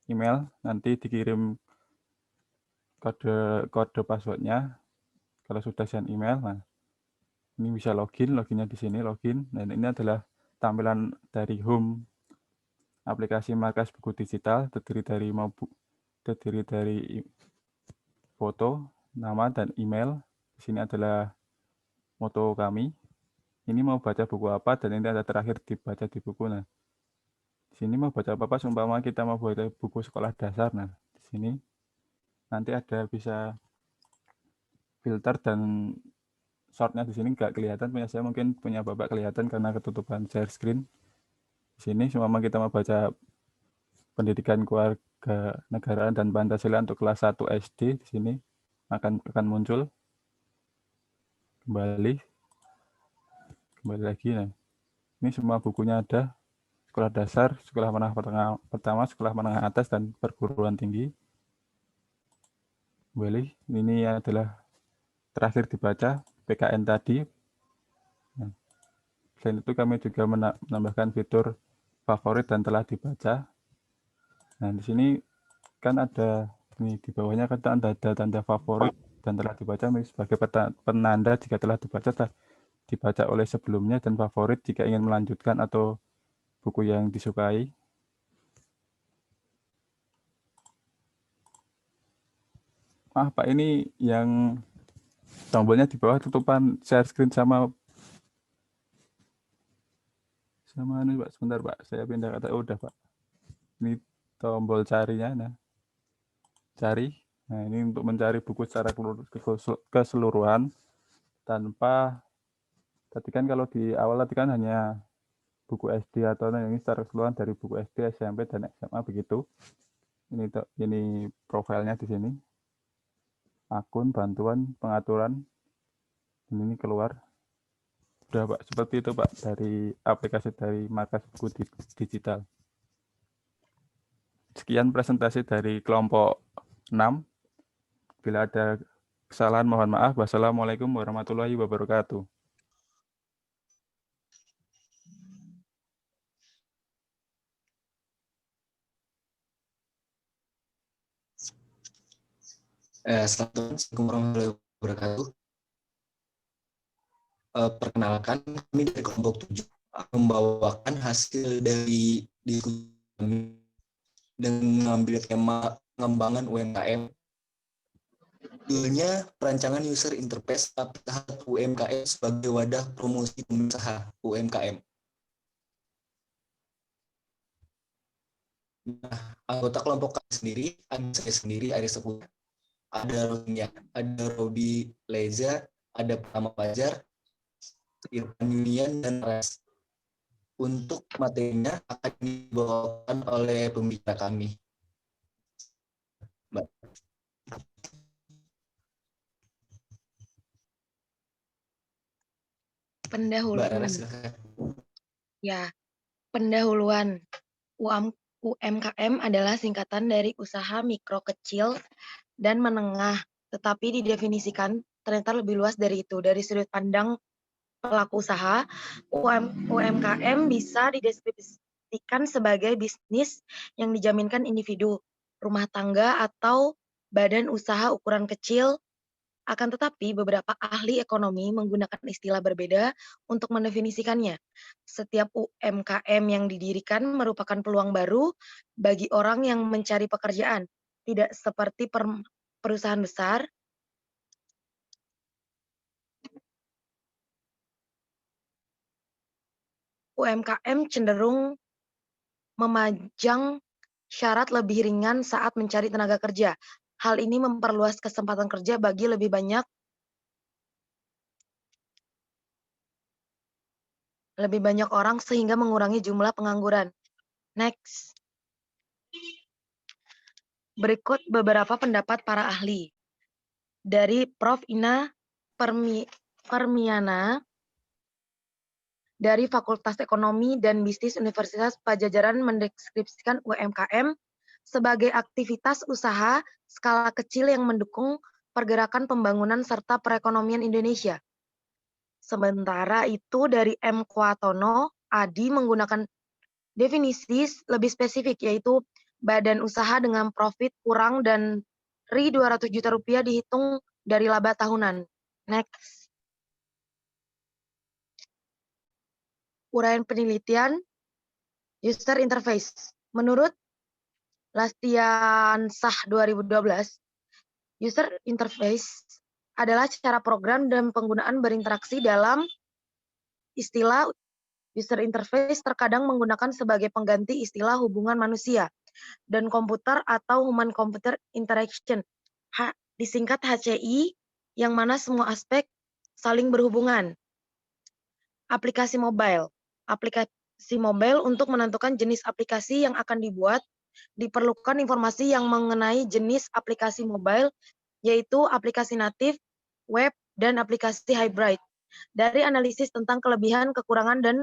Speaker 11: email, nanti dikirim kode passwordnya. Kalau sudah send email, nah ini bisa loginnya di sini login. Dan ini adalah tampilan dari home aplikasi markas buku digital, terdiri dari foto, nama, dan email. Di sini adalah moto kami. Ini mau baca buku apa, dan ini ada terakhir dibaca di buku. Nah, di sini mau baca apa, seumpama kita mau baca buku sekolah dasar. Nah, di sini nanti ada bisa filter dan shortnya di sini nggak kelihatan, punya saya mungkin punya Bapak kelihatan karena ketutupan share screen. Di sini seumpama kita mau baca pendidikan keluarga negaraan dan Pancasila untuk kelas 1 SD, di sini akan muncul kembali lagi. Nah, ini semua bukunya ada, sekolah dasar, sekolah menengah pertama, sekolah menengah atas, dan perguruan tinggi. Kembali, ini adalah terakhir dibaca PKN tadi. Nah, selain itu kami juga menambahkan fitur favorit dan telah dibaca. Nah, di sini kan ada ini di bawahnya kan ada tanda favorit dan telah dibaca sebagai penanda jika telah dibaca oleh sebelumnya, dan favorit jika ingin melanjutkan atau buku yang disukai. Maaf Pak, ini yang tombolnya di bawah tutupan share screen sama ini Pak, sebentar Pak, saya pindah kata udah Pak. Ini tombol carinya, nah cari. Nah, ini untuk mencari buku secara keseluruhan tanpa, tadi kan kalau di awal tadi kan hanya buku SD atau ini secara keseluruhan dari buku SD, SMP, dan SMA begitu. Ini profilnya di sini. Akun, bantuan, pengaturan, dan ini keluar. Sudah Pak, seperti itu Pak dari aplikasi dari markas buku digital. Sekian presentasi dari kelompok 6. Bila ada kesalahan mohon maaf. Wassalamualaikum warahmatullahi wabarakatuh.
Speaker 15: Assalamualaikum warahmatullahi wabarakatuh. Perkenalkan, kami dari kelompok 7 membawakan hasil dari diskusi kami dengan mengambil tema pengembangan UMKM. Judulnya perancangan user interface tahap UMKM sebagai wadah promosi pengusaha UMKM. Nah, anggota kelompok kami sendiri, saya sendiri, ada 10. Ada Rohingya, ada Robi Leza, ada Pratama Fajar, Irfan Yunian, dan Res. Untuk materinya akan dibawakan oleh pembicara kami. Mbak.
Speaker 16: Pendahuluan. Ya, pendahuluan. UMKM adalah singkatan dari usaha mikro, kecil, dan menengah, tetapi didefinisikan ternyata lebih luas dari itu. Dari sudut pandang pelaku usaha, UMKM bisa dideskripsikan sebagai bisnis yang dijaminkan individu, rumah tangga, atau badan usaha ukuran kecil. Akan tetapi, beberapa ahli ekonomi menggunakan istilah berbeda untuk mendefinisikannya. Setiap UMKM yang didirikan merupakan peluang baru bagi orang yang mencari pekerjaan, tidak seperti perusahaan besar. UMKM cenderung memajang syarat lebih ringan saat mencari tenaga kerja. Hal ini memperluas kesempatan kerja bagi lebih banyak orang sehingga mengurangi jumlah pengangguran. Next. Berikut beberapa pendapat para ahli. Dari Prof. Ina Permiana dari Fakultas Ekonomi dan Bisnis Universitas Pajajaran mendeskripsikan UMKM sebagai aktivitas usaha skala kecil yang mendukung pergerakan pembangunan serta perekonomian Indonesia. Sementara itu dari M. Kuatono, Adi menggunakan definisi lebih spesifik, yaitu badan usaha dengan profit kurang dan 200 juta rupiah dihitung dari laba tahunan. Next. Uraian penelitian user interface. Menurut Lastiansah 2012, user interface adalah cara program dan penggunaan berinteraksi. Dalam istilah user interface terkadang menggunakan sebagai pengganti istilah hubungan manusia dan komputer atau human computer interaction, disingkat HCI, yang mana semua aspek saling berhubungan. Aplikasi mobile. Aplikasi mobile untuk menentukan jenis aplikasi yang akan dibuat, diperlukan informasi yang mengenai jenis aplikasi mobile, yaitu aplikasi natif, web, dan aplikasi hybrid. Dari analisis tentang kelebihan, kekurangan, dan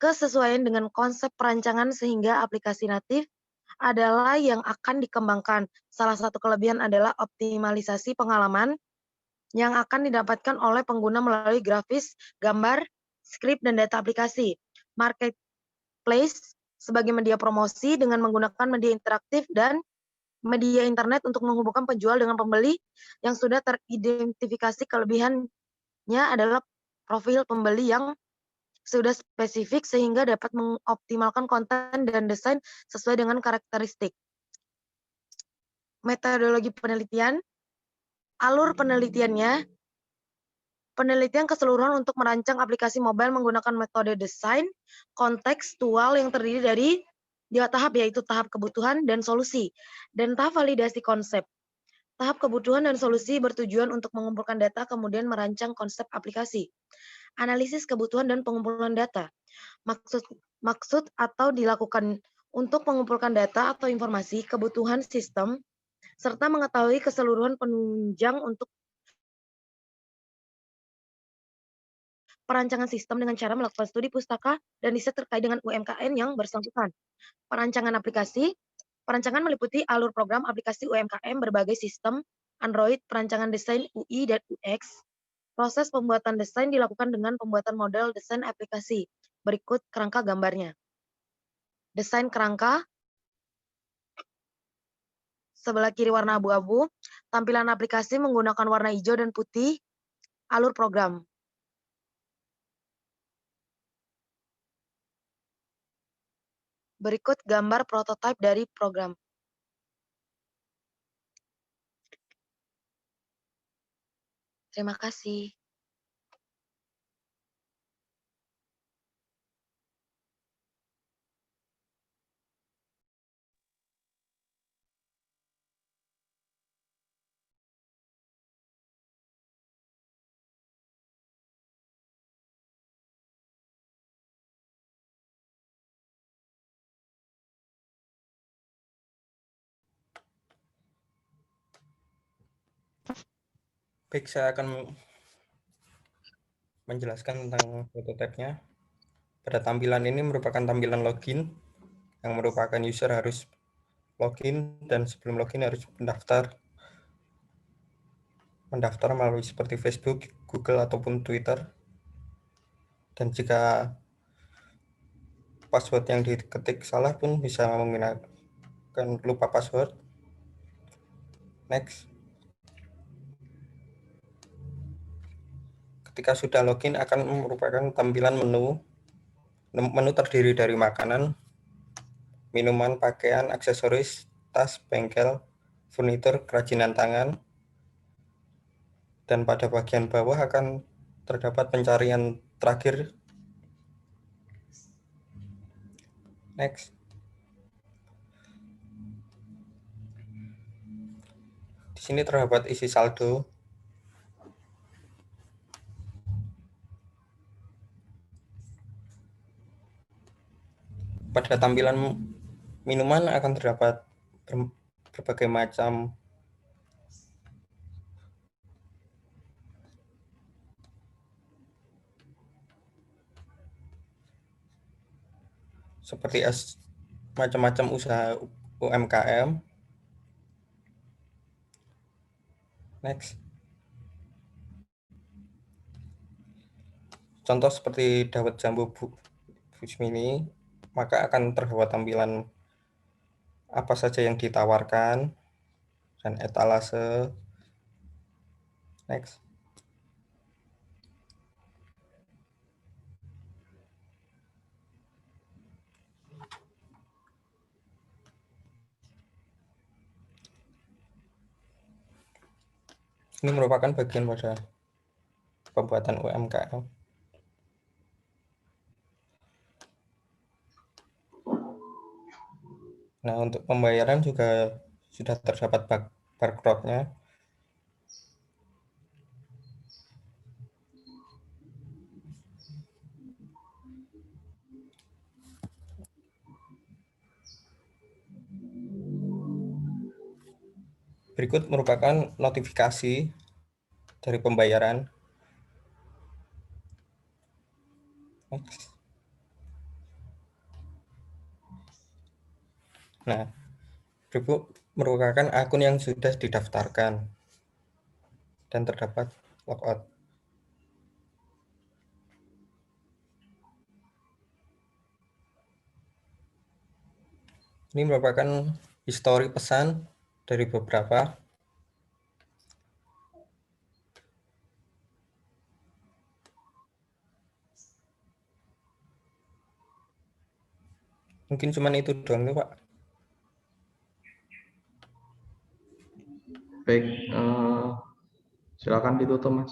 Speaker 16: kesesuaian dengan konsep perancangan sehingga aplikasi natif adalah yang akan dikembangkan. Salah satu kelebihan adalah optimalisasi pengalaman yang akan didapatkan oleh pengguna melalui grafis, gambar, skrip, dan data aplikasi. Marketplace sebagai media promosi dengan menggunakan media interaktif dan media internet untuk menghubungkan penjual dengan pembeli yang sudah teridentifikasi. Kelebihannya adalah profil pembeli yang sudah spesifik sehingga dapat mengoptimalkan konten dan desain sesuai dengan karakteristik. Metodologi penelitian. Alur penelitiannya, penelitian keseluruhan untuk merancang aplikasi mobile menggunakan metode desain kontekstual yang terdiri dari 2 tahap, yaitu tahap kebutuhan dan solusi, dan tahap validasi konsep. Tahap kebutuhan dan solusi bertujuan untuk mengumpulkan data, kemudian merancang konsep aplikasi. Analisis kebutuhan dan pengumpulan data. Maksud atau dilakukan untuk mengumpulkan data atau informasi kebutuhan sistem, serta mengetahui keseluruhan penunjang untuk perancangan sistem dengan cara melakukan studi pustaka dan riset terkait dengan UMKM yang bersangkutan. Perancangan aplikasi. Perancangan meliputi alur program aplikasi UMKM berbagai sistem, Android, perancangan desain UI dan UX. Proses pembuatan desain dilakukan dengan pembuatan model desain aplikasi. Berikut kerangka gambarnya. Desain kerangka. Sebelah kiri warna abu-abu, tampilan aplikasi menggunakan warna hijau dan putih, alur program. Berikut gambar prototipe dari program. Terima kasih.
Speaker 17: Baik, saya akan menjelaskan tentang prototipe-nya. Pada tampilan ini merupakan tampilan login, yang merupakan user harus login, dan sebelum login harus mendaftar melalui seperti Facebook, Google, ataupun Twitter. Dan jika password yang diketik salah pun bisa menggunakan lupa password. Next. Ketika sudah login akan merupakan tampilan menu. Menu terdiri dari makanan, minuman, pakaian, aksesoris, tas, bengkel, furnitur, kerajinan tangan. Dan pada bagian bawah akan terdapat pencarian terakhir. Next. Di sini terdapat isi saldo. Pada tampilan minuman akan terdapat berbagai macam seperti macam-macam usaha UMKM. Next. Contoh seperti dawet jambu Busmini, maka akan terdapat tampilan apa saja yang ditawarkan dan etalase. Next. Ini merupakan bagian pada pembuatan UMKM. Nah, untuk pembayaran juga sudah terdapat barcode-nya. Berikut merupakan notifikasi dari pembayaran. Next. Nah, berikut merupakan akun yang sudah didaftarkan dan terdapat logout. Ini merupakan histori pesan dari beberapa. Mungkin cuma itu doang ya, Pak.
Speaker 14: Baik, silakan ditutup, Mas.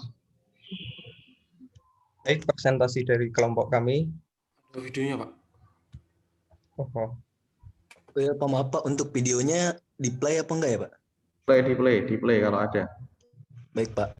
Speaker 17: Baik, presentasi dari kelompok kami.
Speaker 15: Videonya, Pak.
Speaker 17: Oh.
Speaker 15: Oh ya, Pak, maaf Pak, untuk videonya di play apa enggak ya, Pak?
Speaker 14: Di play kalau ada.
Speaker 15: Baik, Pak.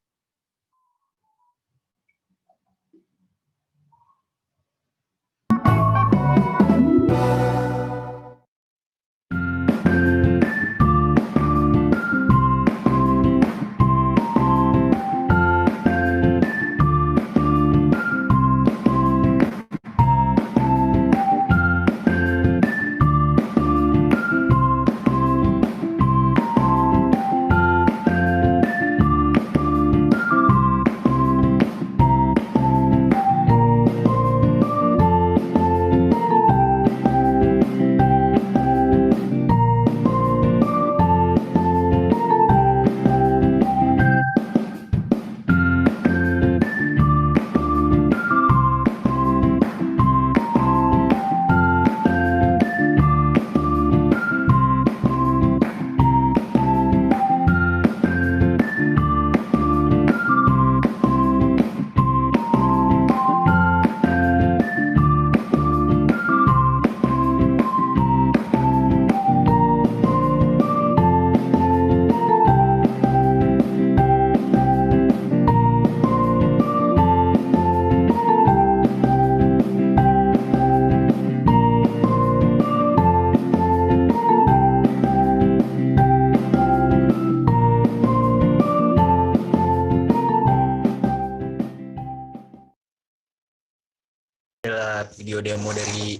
Speaker 15: Video demo dari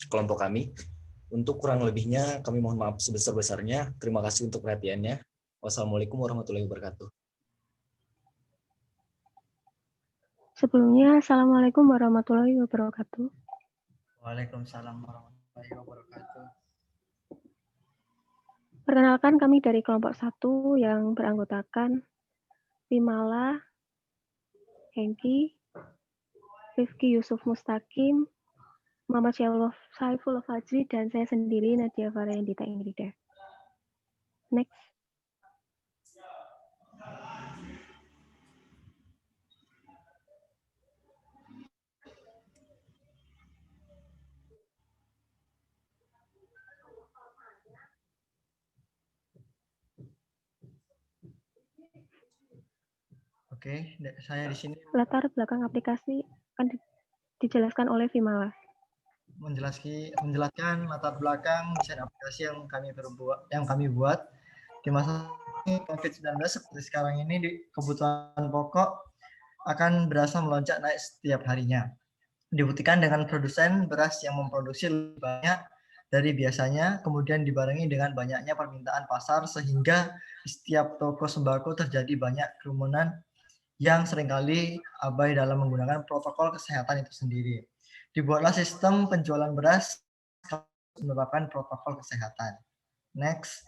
Speaker 15: kelompok kami. Untuk kurang lebihnya kami mohon maaf sebesar-besarnya. Terima kasih untuk perhatiannya. Wassalamualaikum warahmatullahi wabarakatuh.
Speaker 18: Sebelumnya, Assalamualaikum warahmatullahi wabarakatuh.
Speaker 19: Waalaikumsalam warahmatullahi wabarakatuh.
Speaker 18: Perkenalkan, kami dari kelompok 1 yang beranggotakan Vimala, Hengki, Rifki Yusuf Mustaqim, Muhammad Saifullah Fajri, dan saya sendiri Nadia Farayandita Ingrida. Next.
Speaker 19: Oke, saya di sini.
Speaker 18: Latar belakang aplikasi akan dijelaskan oleh Vimala.
Speaker 19: menjelaskan latar belakang desain aplikasi yang kami buat di masa COVID-19 seperti sekarang ini. Kebutuhan pokok akan berasa melonjak naik setiap harinya. Dibuktikan dengan produsen beras yang memproduksi lebih banyak dari biasanya, kemudian dibarengi dengan banyaknya permintaan pasar sehingga di setiap toko sembako terjadi banyak kerumunan yang seringkali abai dalam menggunakan protokol kesehatan itu sendiri. Dibuatlah sistem penjualan beras menerapkan protokol kesehatan. Next.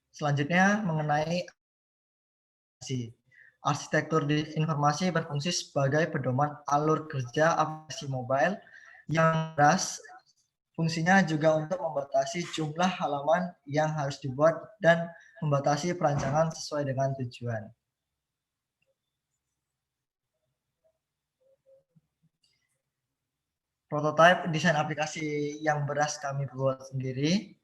Speaker 19: Selanjutnya mengenai arsitektur informasi berfungsi sebagai pedoman alur kerja aplikasi mobile yang beras. Fungsinya juga untuk membatasi jumlah halaman yang harus dibuat dan membatasi perancangan sesuai dengan tujuan. Prototipe desain aplikasi yang beras kami buat sendiri.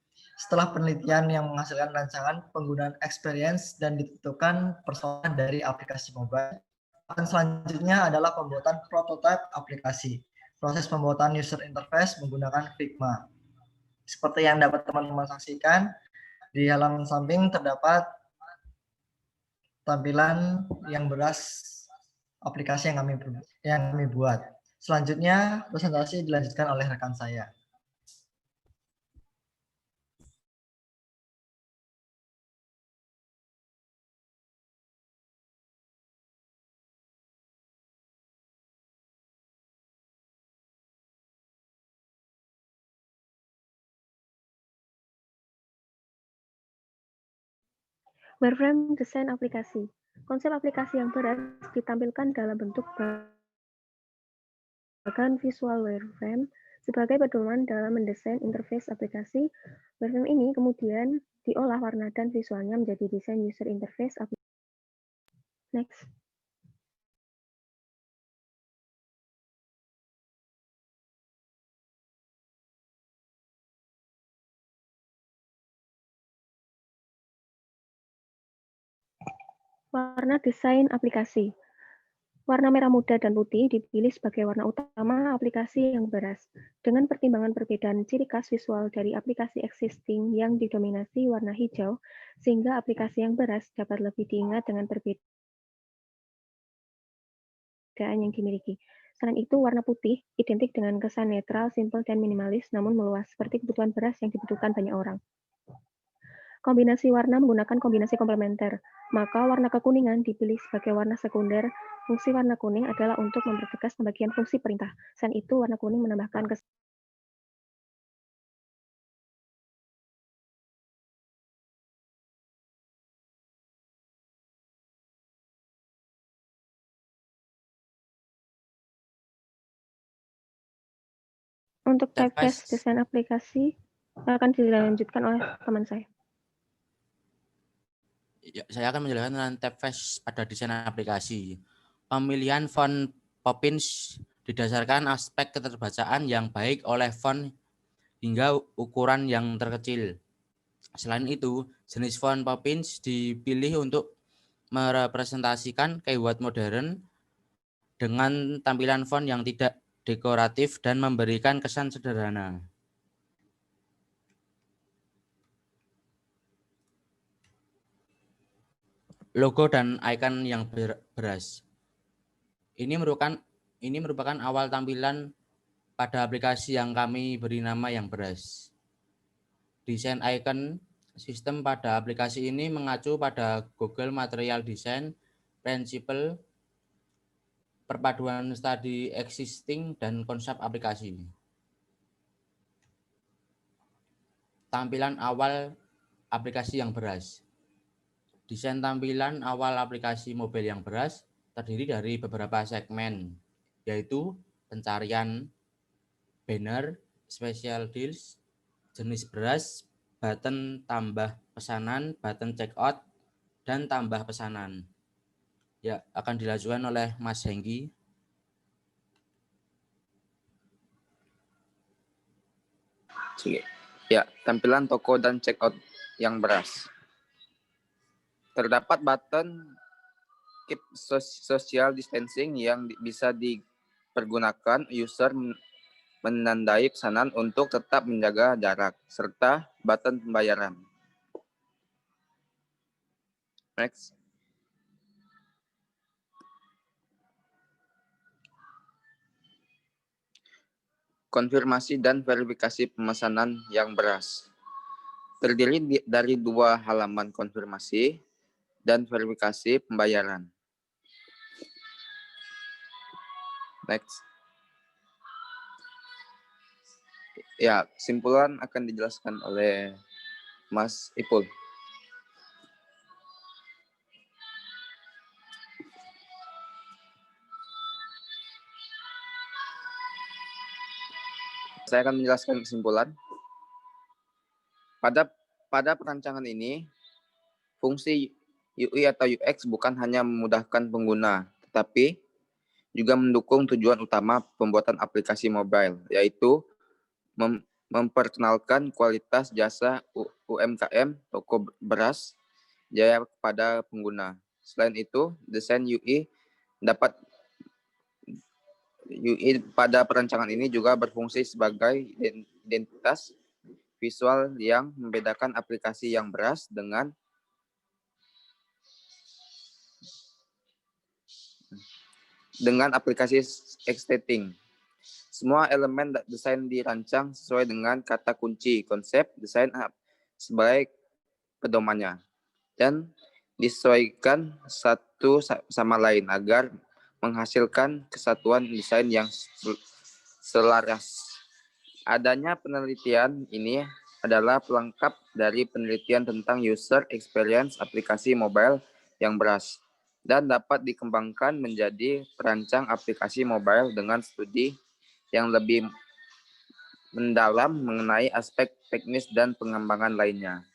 Speaker 19: Setelah penelitian yang menghasilkan rancangan penggunaan experience dan ditentukan persoalan dari aplikasi mobile, selanjutnya adalah pembuatan prototipe aplikasi. Proses pembuatan user interface menggunakan Figma. Seperti yang dapat teman-teman saksikan, di halaman samping terdapat tampilan yang beras aplikasi yang kami buat. Selanjutnya, presentasi dilanjutkan oleh rekan saya.
Speaker 18: Wireframe desain aplikasi. Konsep aplikasi yang beras ditampilkan dalam bentuk bagan visual wireframe sebagai pedoman dalam mendesain interface aplikasi. Wireframe ini kemudian diolah warna dan visualnya menjadi desain user interface aplikasi. Next. Warna desain aplikasi. Warna merah muda dan putih dipilih sebagai warna utama aplikasi yang beras, dengan pertimbangan perbedaan ciri khas visual dari aplikasi existing yang didominasi warna hijau, sehingga aplikasi yang beras dapat lebih diingat dengan perbedaan yang dimiliki. Selain itu, warna putih identik dengan kesan netral, simpel, dan minimalis, namun meluas, seperti kebutuhan beras yang dibutuhkan banyak orang. Kombinasi warna menggunakan kombinasi komplementer, maka warna kekuningan dipilih sebagai warna sekunder. Fungsi warna kuning adalah untuk mempertegas pembagian fungsi perintah. Selain itu, warna kuning menambahkan untuk typeface desain aplikasi akan dilanjutkan oleh teman saya.
Speaker 20: Saya akan menjelaskan tentang typeface pada desain aplikasi. Pemilihan font Poppins didasarkan aspek keterbacaan yang baik oleh font hingga ukuran yang terkecil. Selain itu, jenis font Poppins dipilih untuk merepresentasikan keyword modern dengan tampilan font yang tidak dekoratif dan memberikan kesan sederhana. Logo dan icon yang beras. Ini merupakan awal tampilan pada aplikasi yang kami beri nama yang beras. Desain icon sistem pada aplikasi ini mengacu pada Google Material Design Principle, perpaduan studi existing dan konsep aplikasi. Tampilan awal aplikasi yang beras. Desain tampilan awal aplikasi mobil yang beras terdiri dari beberapa segmen, yaitu pencarian, banner, special deals, jenis beras, button tambah pesanan, button checkout, dan tambah pesanan. Ya, akan dilanjutkan oleh Mas Hengki.
Speaker 21: Ya, tampilan toko dan checkout yang beras. Terdapat button keep social distancing yang bisa dipergunakan user menandai pesanan untuk tetap menjaga jarak, serta button pembayaran. Next. Konfirmasi dan verifikasi pemesanan yang beras. Terdiri dari 2 halaman konfirmasi dan verifikasi pembayaran. Next. Ya, kesimpulan akan dijelaskan oleh Mas Ipul. Saya akan menjelaskan kesimpulan. Pada perancangan ini, fungsi UI atau UX bukan hanya memudahkan pengguna, tetapi juga mendukung tujuan utama pembuatan aplikasi mobile, yaitu memperkenalkan kualitas jasa UMKM toko beras jaya kepada pengguna. Selain itu, desain UI pada perancangan ini juga berfungsi sebagai identitas visual yang membedakan aplikasi yang beras dengan aplikasi existing. Semua elemen desain dirancang sesuai dengan kata kunci konsep desain sebagai pedomannya dan disesuaikan satu sama lain agar menghasilkan kesatuan desain yang selaras. Adanya penelitian ini adalah pelengkap dari penelitian tentang user experience aplikasi mobile yang beras dan dapat dikembangkan menjadi perancang aplikasi mobile dengan studi yang lebih mendalam mengenai aspek teknis dan pengembangan lainnya.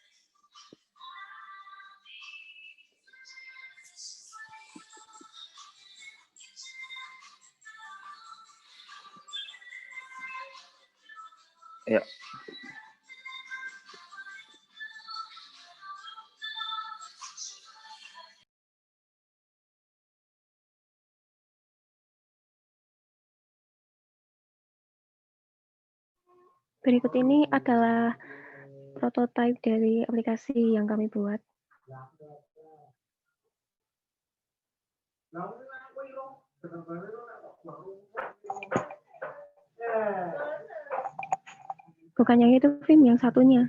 Speaker 21: Ya.
Speaker 18: Berikut ini adalah prototipe dari aplikasi yang kami buat. Bukan yang itu, Vim, yang satunya.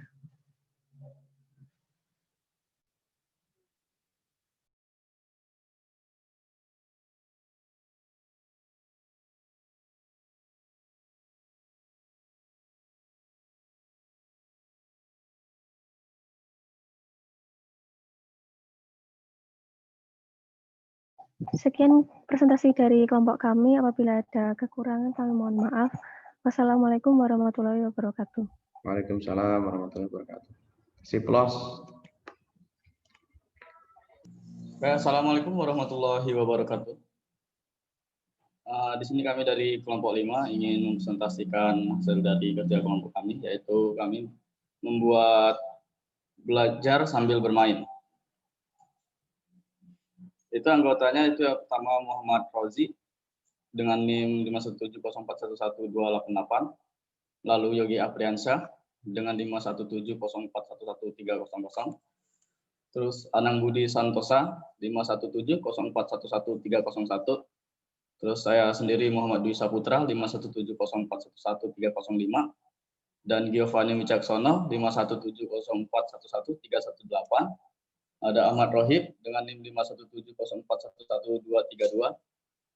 Speaker 18: Sekian presentasi dari kelompok kami. Apabila ada kekurangan, kami mohon maaf. Wassalamualaikum warahmatullahi wabarakatuh.
Speaker 14: Waalaikumsalam warahmatullahi wabarakatuh. Siplos.
Speaker 1: Assalamualaikum warahmatullahi wabarakatuh. Di sini kami dari kelompok 5 ingin mempresentasikan hasil dari kerja kelompok kami, yaitu kami membuat belajar sambil bermain. Itu anggotanya itu yang pertama Muhammad Fauzi dengan NIM 51704112888, lalu Yogi Apriansyah dengan 51704111300, terus Anang Budi Santosa 51704111301, terus saya sendiri Muhammad Dwi Saputra 51704111305, dan Giovanni Wicaksono 51704111318. Ada Ahmad Rohib dengan NIM 51704111232,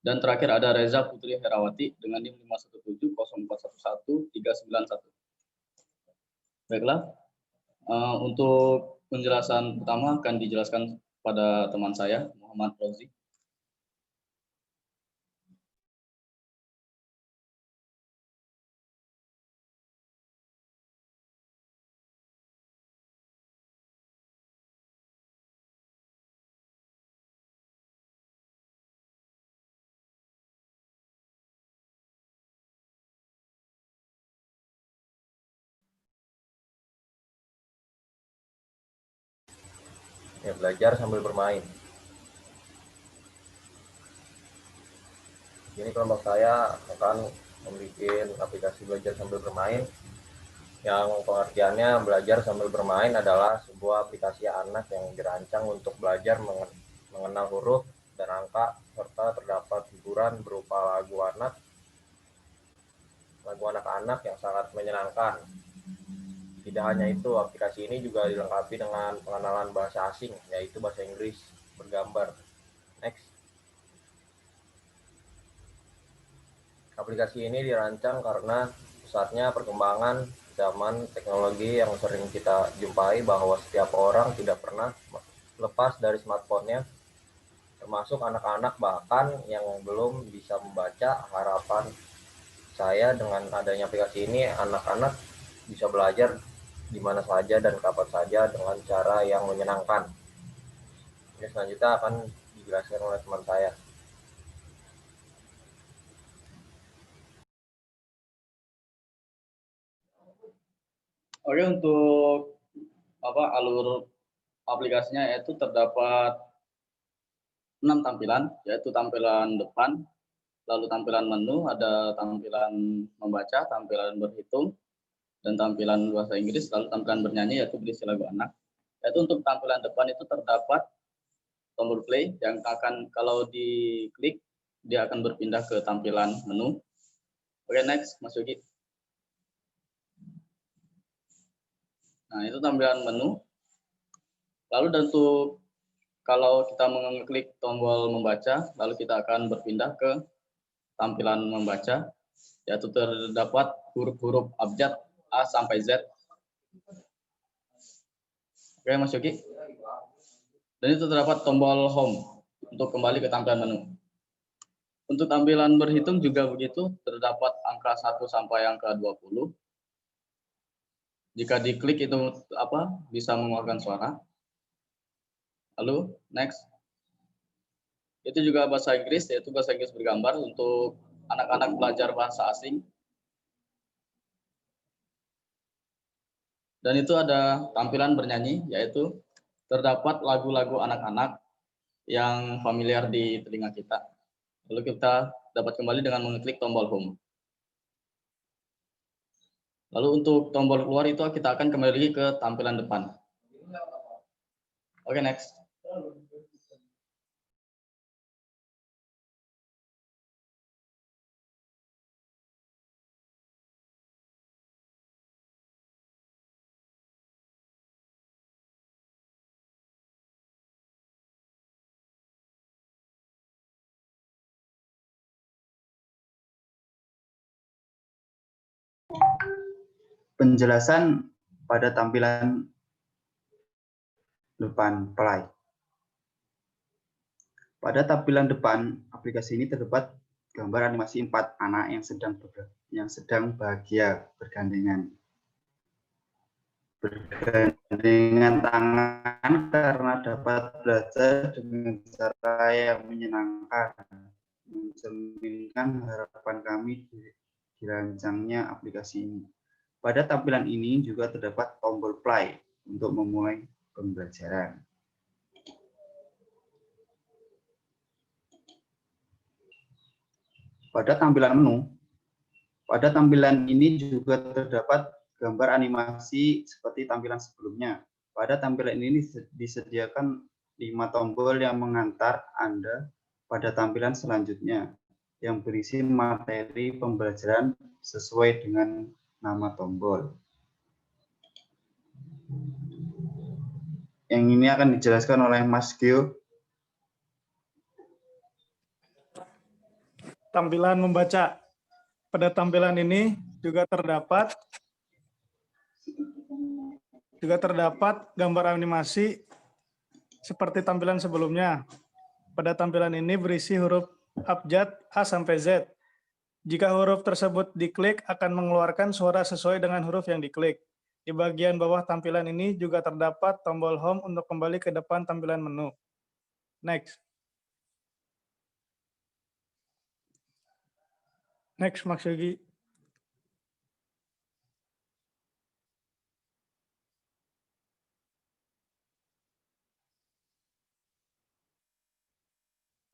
Speaker 1: dan terakhir ada Reza Putri Herawati dengan NIM 51704111391. Baiklah, untuk penjelasan pertama akan dijelaskan pada teman saya, Muhammad Fauzi.
Speaker 14: Ya, belajar sambil bermain.
Speaker 5: Ini kelompok saya akan membuat aplikasi belajar sambil bermain yang pengertiannya belajar sambil bermain adalah sebuah aplikasi anak yang dirancang untuk belajar mengenal huruf dan angka, serta terdapat hiburan berupa lagu anak-anak yang sangat menyenangkan. Tidak hanya itu, aplikasi ini juga dilengkapi dengan pengenalan bahasa asing, yaitu bahasa Inggris bergambar. Next. Aplikasi ini dirancang karena pesatnya perkembangan zaman teknologi yang sering kita jumpai bahwa setiap orang tidak pernah lepas dari smartphone-nya, termasuk anak-anak bahkan yang belum bisa membaca. Harapan saya dengan adanya aplikasi ini, anak-anak bisa belajar di mana saja dan kapan saja dengan cara yang menyenangkan. Ini selanjutnya akan dijelaskan oleh teman saya.
Speaker 1: Oke, untuk alur aplikasinya yaitu terdapat 6 tampilan, yaitu tampilan depan, lalu tampilan menu, ada tampilan membaca, tampilan berhitung, dan tampilan bahasa Inggris, lalu tampilan bernyanyi yaitu berisi lagu anak. Yaitu untuk tampilan depan itu terdapat tombol play yang akan kalau diklik dia akan berpindah ke tampilan menu. Oke, next, Mas Yogi. Nah, itu tampilan menu. Lalu untuk kalau kita mengklik tombol membaca, lalu kita akan berpindah ke tampilan membaca, yaitu terdapat huruf-huruf abjad A sampai Z. Oke, Mas Yogi. Dan itu terdapat tombol home untuk kembali ke tampilan menu. Untuk tampilan berhitung juga begitu, terdapat angka 1 sampai angka 20. Jika diklik itu bisa mengeluarkan suara. Lalu next. Itu juga bahasa Inggris, yaitu bahasa Inggris bergambar untuk anak-anak belajar bahasa asing. Dan itu ada tampilan bernyanyi, yaitu terdapat lagu-lagu anak-anak yang familiar di telinga kita. Lalu kita dapat kembali dengan mengklik tombol home. Lalu untuk tombol keluar itu kita akan kembali ke tampilan depan. Oke, next.
Speaker 22: Penjelasan pada tampilan depan play. Pada tampilan depan aplikasi ini terdapat gambar animasi 4 anak yang sedang bahagia bergandengan tangan karena dapat belajar dengan cara yang menyenangkan, mencerminkan harapan kami dirancangnya aplikasi ini. Pada tampilan ini juga terdapat tombol play untuk memulai pembelajaran. Pada tampilan ini juga terdapat gambar animasi seperti tampilan sebelumnya. Pada tampilan ini disediakan 5 tombol yang mengantar Anda pada tampilan selanjutnya yang berisi materi pembelajaran sesuai dengan nama tombol. Yang ini akan dijelaskan oleh Mas Gio.
Speaker 23: Tampilan membaca. Pada tampilan ini juga terdapat gambar animasi seperti tampilan sebelumnya. Pada tampilan ini berisi huruf abjad A sampai Z. Jika huruf tersebut diklik akan mengeluarkan suara sesuai dengan huruf yang diklik. Di bagian bawah tampilan ini juga terdapat tombol home untuk kembali ke depan tampilan menu. Next. Next, Mas Yogi.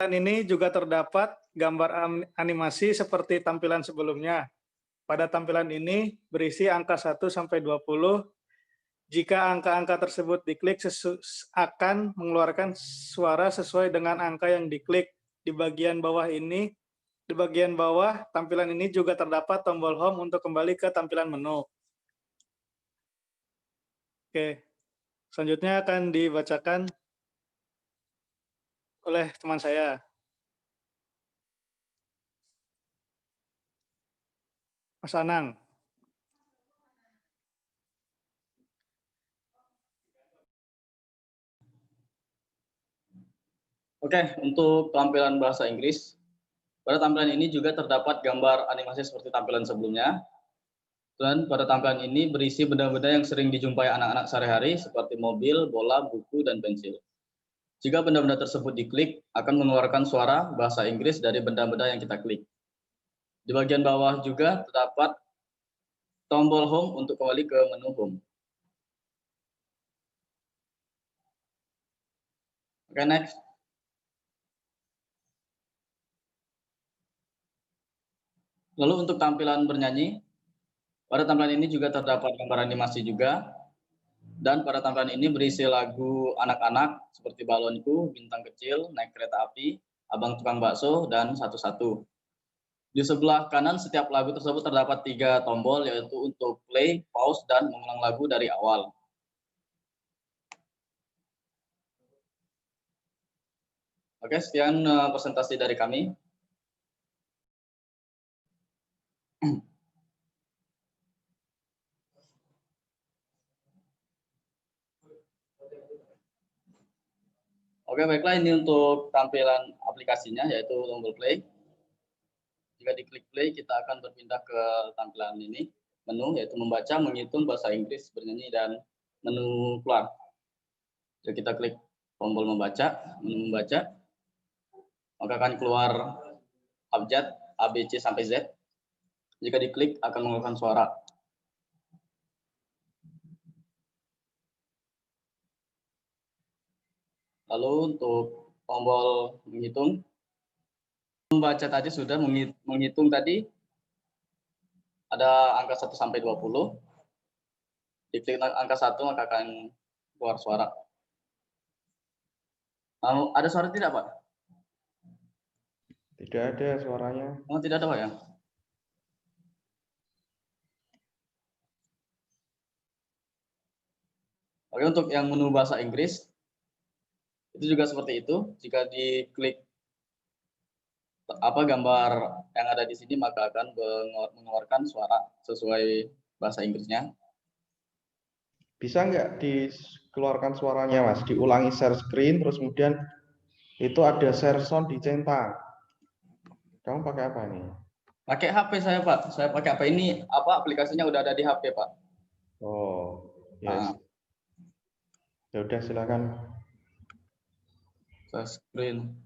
Speaker 23: ini juga terdapat gambar animasi seperti tampilan sebelumnya. Pada tampilan ini berisi angka 1 sampai 20. Jika angka-angka tersebut diklik akan mengeluarkan suara sesuai dengan angka yang diklik. Di bagian bawah tampilan ini juga terdapat tombol home untuk kembali ke tampilan menu. Oke, selanjutnya akan dibacakan oleh teman saya. Mas Anang.
Speaker 1: Oke, untuk tampilan bahasa Inggris, pada tampilan ini juga terdapat gambar animasi seperti tampilan sebelumnya. Dan pada tampilan ini berisi benda-benda yang sering dijumpai anak-anak sehari-hari seperti mobil, bola, buku, dan pensil. Jika benda-benda tersebut diklik, akan mengeluarkan suara bahasa Inggris dari benda-benda yang kita klik. Di bagian bawah juga terdapat tombol home untuk kembali ke menu home. Oke, next. Lalu untuk tampilan bernyanyi, pada tampilan ini juga terdapat gambar animasi juga. Dan pada tampilan ini berisi lagu anak-anak seperti Balonku, Bintang Kecil, Naik Kereta Api, Abang Tukang Bakso, dan Satu-Satu. Di sebelah kanan setiap lagu tersebut terdapat 3 tombol, yaitu untuk play, pause, dan mengulang lagu dari awal. Oke, sekian presentasi dari kami. Oke, baiklah, ini untuk tampilan aplikasinya, yaitu tombol play. Jika diklik play, kita akan berpindah ke tampilan ini, menu, yaitu membaca, menghitung, bahasa Inggris, bernyanyi, dan menu keluar. Jika kita klik tombol membaca, menu membaca, maka akan keluar abjad A, B, C, sampai Z. Jika diklik, akan mengeluarkan suara. Lalu untuk tombol menghitung, membaca tadi sudah menghitung tadi ada angka 1 sampai 20. Diklik angka 1 maka akan keluar suara. Ada suara tidak, Pak?
Speaker 3: Tidak ada suaranya.
Speaker 1: Oh, tidak ada, Pak, ya? Oke, untuk yang menu bahasa Inggris, itu juga seperti itu. Jika diklik gambar yang ada di sini, maka akan mengeluarkan suara sesuai bahasa Inggrisnya.
Speaker 3: Bisa nggak dikeluarkan suaranya, Mas? Diulangi share screen, terus kemudian itu ada share sound dicentang. Kamu pakai apa ini?
Speaker 1: Pakai HP saya, Pak. Saya pakai HP ini, aplikasinya udah ada di HP, Pak.
Speaker 3: Oh, yes. Ya udah, silakan.
Speaker 1: Share screen.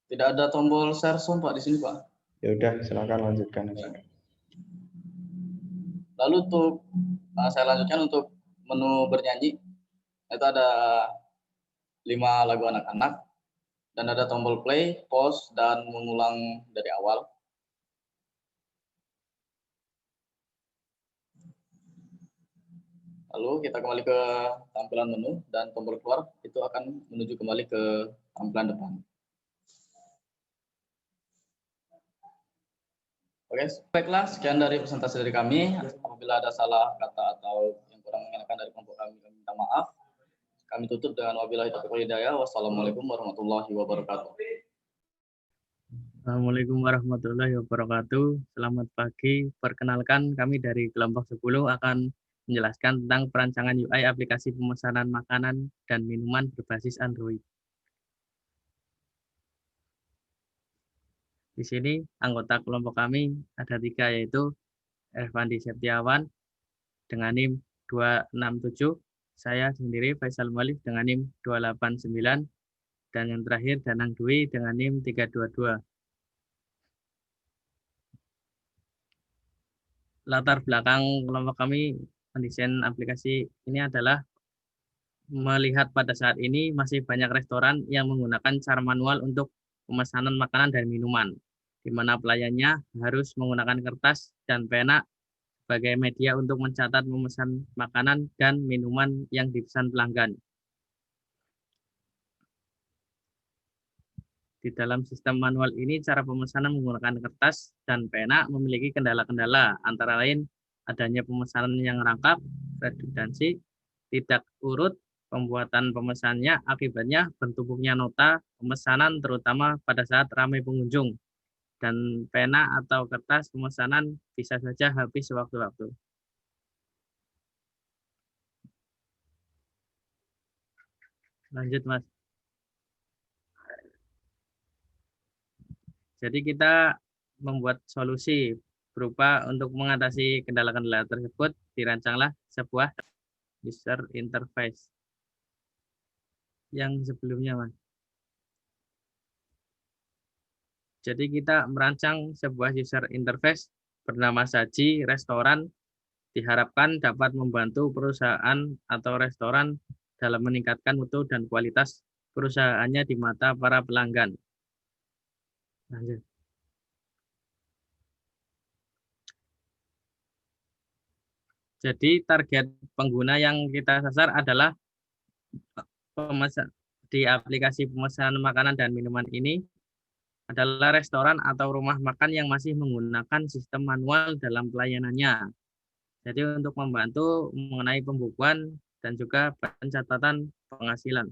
Speaker 1: Tidak ada tombol share sound, Pak, di sini, Pak.
Speaker 3: Ya udah, silakan lanjutkan.
Speaker 1: Lalu untuk saya lanjutkan untuk menu bernyanyi, itu ada 5 lagu anak-anak dan ada tombol play, pause, dan mengulang dari awal. Lalu kita kembali ke tampilan menu dan tombol keluar itu akan menuju kembali ke tampilan depan. Oke, baiklah, sekian dari presentasi dari kami. Apabila ada salah kata atau yang kurang mengenakan dari kelompok kami minta maaf. Kami tutup dengan wabillahi taufiq wal hidayah. Wassalamualaikum warahmatullahi wabarakatuh.
Speaker 4: Assalamualaikum warahmatullahi wabarakatuh. Selamat pagi. Perkenalkan, kami dari kelompok 10 akan menjelaskan tentang perancangan UI aplikasi pemesanan makanan dan minuman berbasis Android. Di sini anggota kelompok kami ada 3, yaitu Ervandi Septiawan dengan NIM 267, saya sendiri Faisal Mualif dengan NIM 289, dan yang terakhir Danang Dwi dengan NIM 322. Latar belakang kelompok kami mendesain aplikasi ini adalah melihat pada saat ini masih banyak restoran yang menggunakan cara manual untuk pemesanan makanan dan minuman, di mana pelayannya harus menggunakan kertas dan pena sebagai media untuk mencatat memesan makanan dan minuman yang dipesan pelanggan. Di dalam sistem manual ini, cara pemesanan menggunakan kertas dan pena memiliki kendala-kendala, antara lain adanya pemesanan yang rangkap, redundansi, tidak urut, pembuatan pemesannya akibatnya bertumpuknya nota pemesanan terutama pada saat ramai pengunjung, dan pena atau kertas pemesanan bisa saja habis sewaktu-waktu. Lanjut, Mas. Jadi kita membuat solusi berupa untuk mengatasi kendala-kendala tersebut, dirancanglah sebuah user interface yang sebelumnya, Mas. Jadi kita merancang sebuah user interface bernama Saji Restoran, diharapkan dapat membantu perusahaan atau restoran dalam meningkatkan mutu dan kualitas perusahaannya di mata para pelanggan. Lanjut. Jadi target pengguna yang kita sasar adalah di aplikasi pemesanan makanan dan minuman ini adalah restoran atau rumah makan yang masih menggunakan sistem manual dalam pelayanannya. Jadi untuk membantu mengenai pembukuan dan juga pencatatan penghasilan.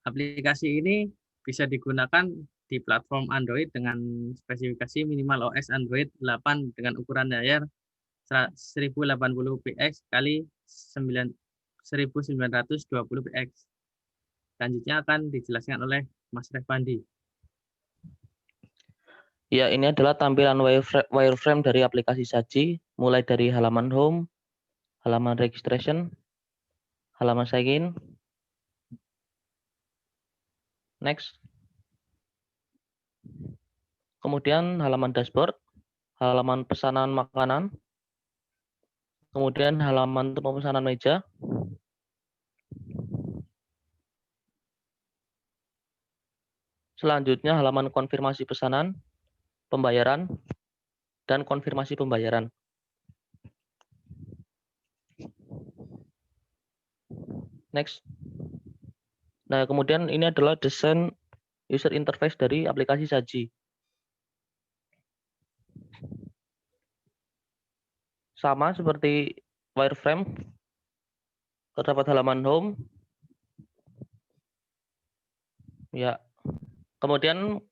Speaker 4: Aplikasi ini bisa digunakan di platform Android dengan spesifikasi minimal OS Android 8 dengan ukuran layar 1080px kali 1920px. Selanjutnya akan dijelaskan oleh Mas Revandi.
Speaker 6: Ya, ini adalah tampilan wireframe dari aplikasi Saji, mulai dari halaman home, halaman registration, halaman sign in, next, kemudian halaman dashboard, halaman pesanan makanan, kemudian halaman untuk pemesanan meja, selanjutnya halaman konfirmasi pesanan, pembayaran, dan konfirmasi pembayaran. Next. Nah, kemudian ini adalah desain user interface dari aplikasi Saji. Sama seperti wireframe, terdapat halaman home. Ya. Kemudian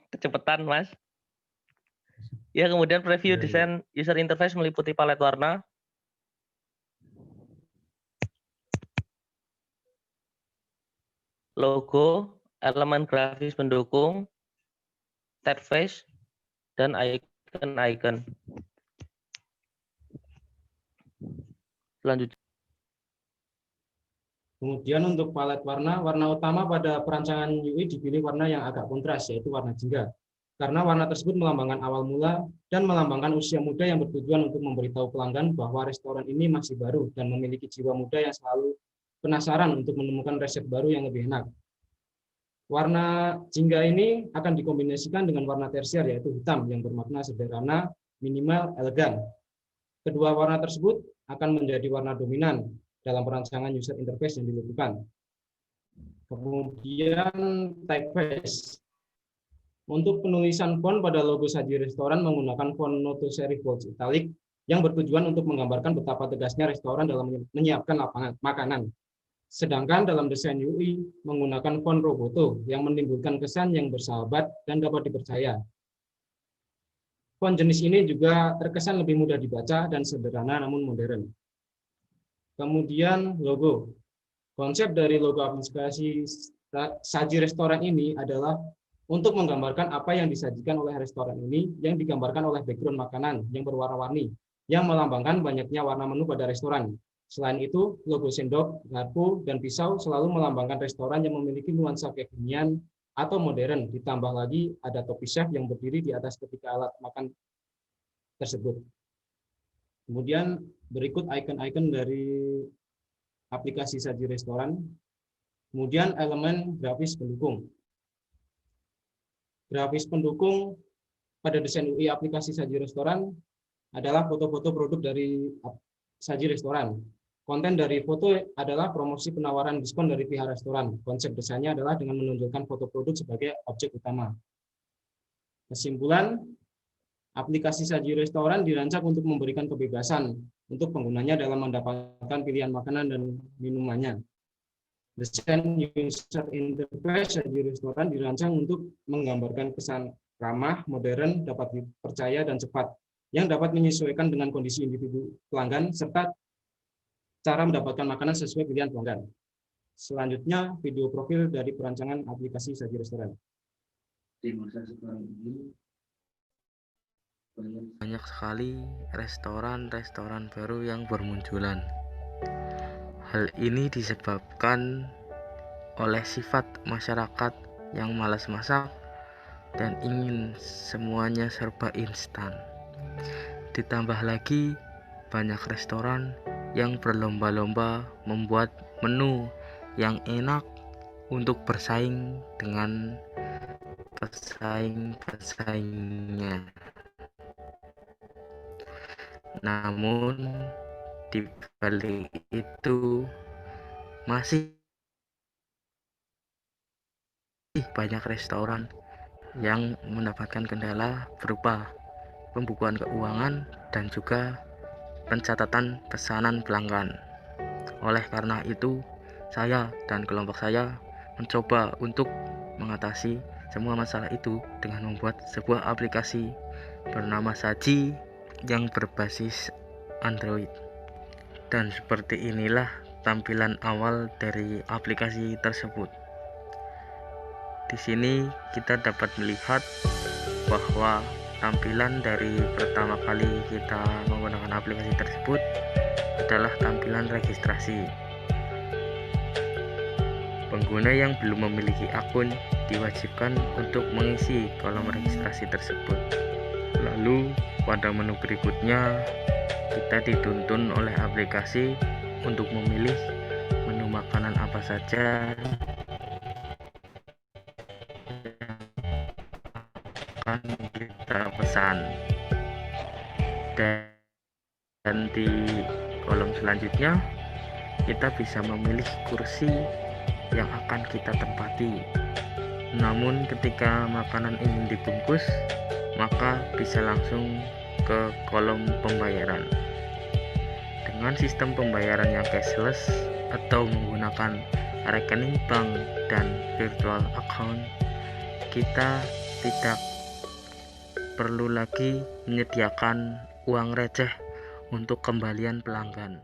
Speaker 6: kecepatan, Mas. Ya, kemudian preview desain user interface meliputi palet warna, logo, elemen grafis pendukung, typeface, dan icon-icon. Selanjutnya.
Speaker 7: Kemudian untuk palet warna, warna utama pada perancangan UI dipilih warna yang agak kontras, yaitu warna jingga. Karena warna tersebut melambangkan awal mula dan melambangkan usia muda yang bertujuan untuk memberitahu pelanggan bahwa restoran ini masih baru dan memiliki jiwa muda yang selalu penasaran untuk menemukan resep baru yang lebih enak. Warna jingga ini akan dikombinasikan dengan warna tersier, yaitu hitam, yang bermakna sederhana, minimal, elegan. Kedua warna tersebut akan menjadi warna dominan dalam perancangan user interface yang dilakukan. Kemudian typeface. Untuk penulisan font pada logo Saji Restoran menggunakan font Noto Serif Bold Italic yang bertujuan untuk menggambarkan betapa tegasnya restoran dalam menyiapkan makanan. Sedangkan dalam desain UI menggunakan font Roboto yang menimbulkan kesan yang bersahabat dan dapat dipercaya. Font jenis ini juga terkesan lebih mudah dibaca dan sederhana namun modern. Kemudian logo. Konsep dari logo aplikasi Saji Restoran ini adalah untuk menggambarkan apa yang disajikan oleh restoran ini yang digambarkan oleh background makanan yang berwarna-warni yang melambangkan banyaknya warna menu pada restoran. Selain itu, logo sendok, garpu, dan pisau selalu melambangkan restoran yang memiliki nuansa kekinian atau modern. Ditambah lagi ada topi chef yang berdiri di atas ketiga alat makan tersebut. Kemudian berikut icon-icon dari aplikasi saji restoran. Kemudian elemen grafis pendukung. Grafis pendukung pada desain UI aplikasi saji restoran adalah foto-foto produk dari saji restoran. Konten dari foto adalah promosi penawaran diskon dari pihak restoran. Konsep desainnya adalah dengan menunjukkan foto produk sebagai objek utama. Kesimpulan, aplikasi saji restoran dirancang untuk memberikan kebebasan untuk penggunanya dalam mendapatkan pilihan makanan dan minumannya. Desain user interface saji restoran dirancang untuk menggambarkan kesan ramah, modern, dapat dipercaya, dan cepat, yang dapat menyesuaikan dengan kondisi individu pelanggan, serta cara mendapatkan makanan sesuai pilihan pelanggan. Selanjutnya, video profil dari perancangan aplikasi saji restoran.
Speaker 2: Di masa sekarang ini, banyak sekali restoran-restoran baru yang bermunculan. Hal ini disebabkan oleh sifat masyarakat yang malas masak dan ingin semuanya serba instan. Ditambah lagi banyak restoran yang berlomba-lomba membuat menu yang enak untuk bersaing dengan pesaing-pesaingnya. Namun di balik itu masih banyak restoran yang mendapatkan kendala berupa pembukuan keuangan dan juga pencatatan pesanan pelanggan. Oleh karena itu, saya dan kelompok saya mencoba untuk mengatasi semua masalah itu dengan membuat sebuah aplikasi bernama Saji yang berbasis Android. Dan seperti inilah tampilan awal dari aplikasi tersebut. Di sini kita dapat melihat bahwa tampilan dari pertama kali kita menggunakan aplikasi tersebut adalah tampilan registrasi. Pengguna yang belum memiliki akun diwajibkan untuk mengisi kolom registrasi tersebut. Lalu pada menu berikutnya kita dituntun oleh aplikasi untuk memilih menu makanan apa saja yang akan kita pesan, dan di kolom selanjutnya kita bisa memilih kursi yang akan kita tempati. Namun ketika makanan ingin dibungkus, maka bisa langsung ke kolom pembayaran. Dengan sistem pembayaran yang cashless atau menggunakan rekening bank dan virtual account, kita tidak perlu lagi menyediakan uang receh untuk kembalian pelanggan.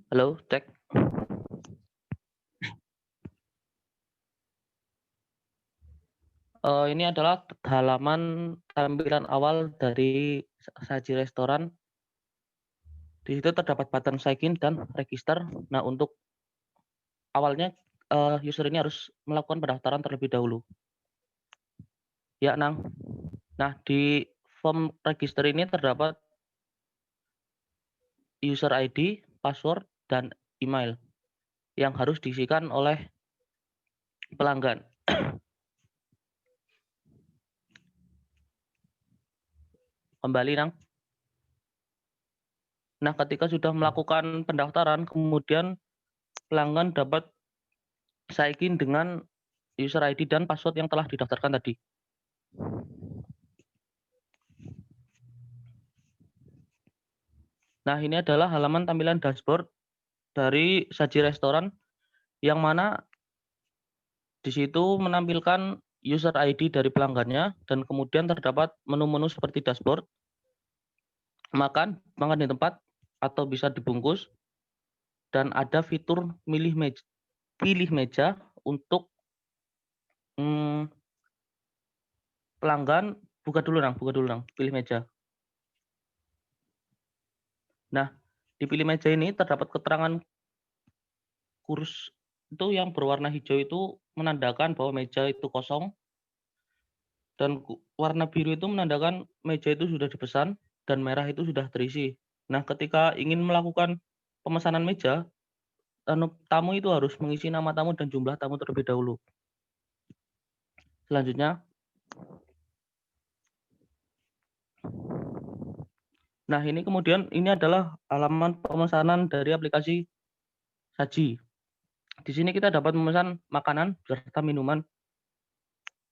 Speaker 6: Halo, cek. Ini adalah halaman tampilan awal dari saji restoran. Di situ terdapat button sign in dan register. Nah, untuk awalnya user ini harus melakukan pendaftaran terlebih dahulu. Ya, Nang. Nah, di form register ini terdapat user ID, password, dan email yang harus diisikan oleh pelanggan. Kembali, Nang. Nah, ketika sudah melakukan pendaftaran, kemudian pelanggan dapat sign in dengan user ID dan password yang telah didaftarkan tadi. Nah, ini adalah halaman tampilan dashboard dari saji restoran, yang mana di situ menampilkan user ID dari pelanggannya, dan kemudian terdapat menu-menu seperti dashboard, makan di tempat, atau bisa dibungkus, dan ada fitur pilih meja untuk pelanggan. Buka dulu, Nang, pilih meja. Nah, di pilih meja ini terdapat keterangan itu yang berwarna hijau itu menandakan bahwa meja itu kosong, dan warna biru itu menandakan meja itu sudah dipesan, dan merah itu sudah terisi. Nah, ketika ingin melakukan pemesanan meja, tamu itu harus mengisi nama tamu dan jumlah tamu terlebih dahulu. Selanjutnya, nah ini kemudian ini adalah halaman pemesanan dari aplikasi Saji. Di sini kita dapat memesan makanan serta minuman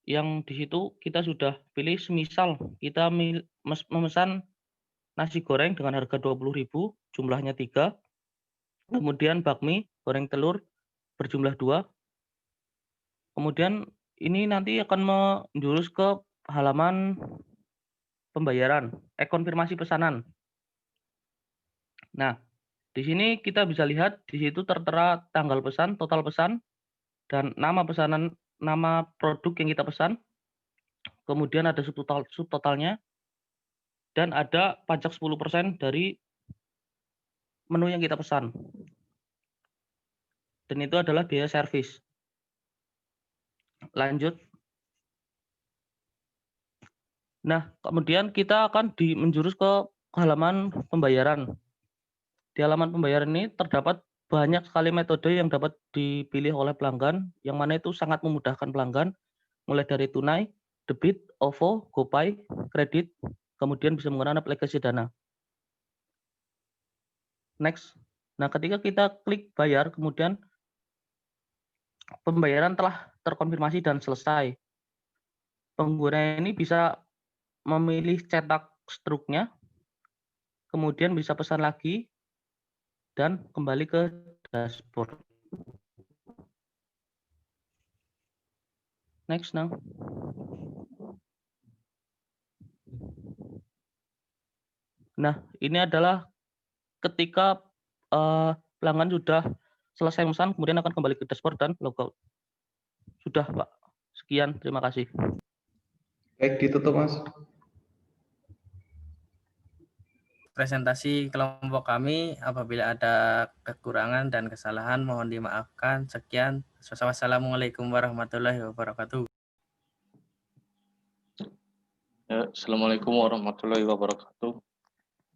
Speaker 6: yang di situ kita sudah pilih. Semisal kita memesan nasi goreng dengan harga 20.000, jumlahnya 3. Kemudian bakmi, goreng telur berjumlah 2. Kemudian ini nanti akan menjurus ke halaman pembayaran, konfirmasi pesanan. Nah, di sini kita bisa lihat di situ tertera tanggal pesan, total pesan, dan nama pesanan, nama produk yang kita pesan. Kemudian ada subtotalnya, dan ada pajak 10% dari menu yang kita pesan. Dan itu adalah biaya servis. Lanjut. Nah, kemudian kita akan menjurus ke halaman pembayaran. Di halaman pembayaran ini terdapat banyak sekali metode yang dapat dipilih oleh pelanggan, yang mana itu sangat memudahkan pelanggan, mulai dari tunai, debit, OVO, GoPay, kredit, kemudian bisa menggunakan aplikasi Dana. Next. Nah, ketika kita klik bayar, kemudian pembayaran telah terkonfirmasi dan selesai. Pengguna ini bisa memilih cetak struknya, kemudian bisa pesan lagi, dan kembali ke dashboard. Next now. Nah, ini adalah ketika pelanggan sudah selesai memesan, kemudian akan kembali ke dashboard dan logout. Sudah, Pak. Sekian, terima kasih.
Speaker 14: Baik, ditutup, Mas.
Speaker 4: Presentasi kelompok kami. Apabila ada kekurangan dan kesalahan mohon dimaafkan. Sekian. Wassalamualaikum warahmatullahi wabarakatuh.
Speaker 3: Ya, Assalamualaikum warahmatullahi wabarakatuh.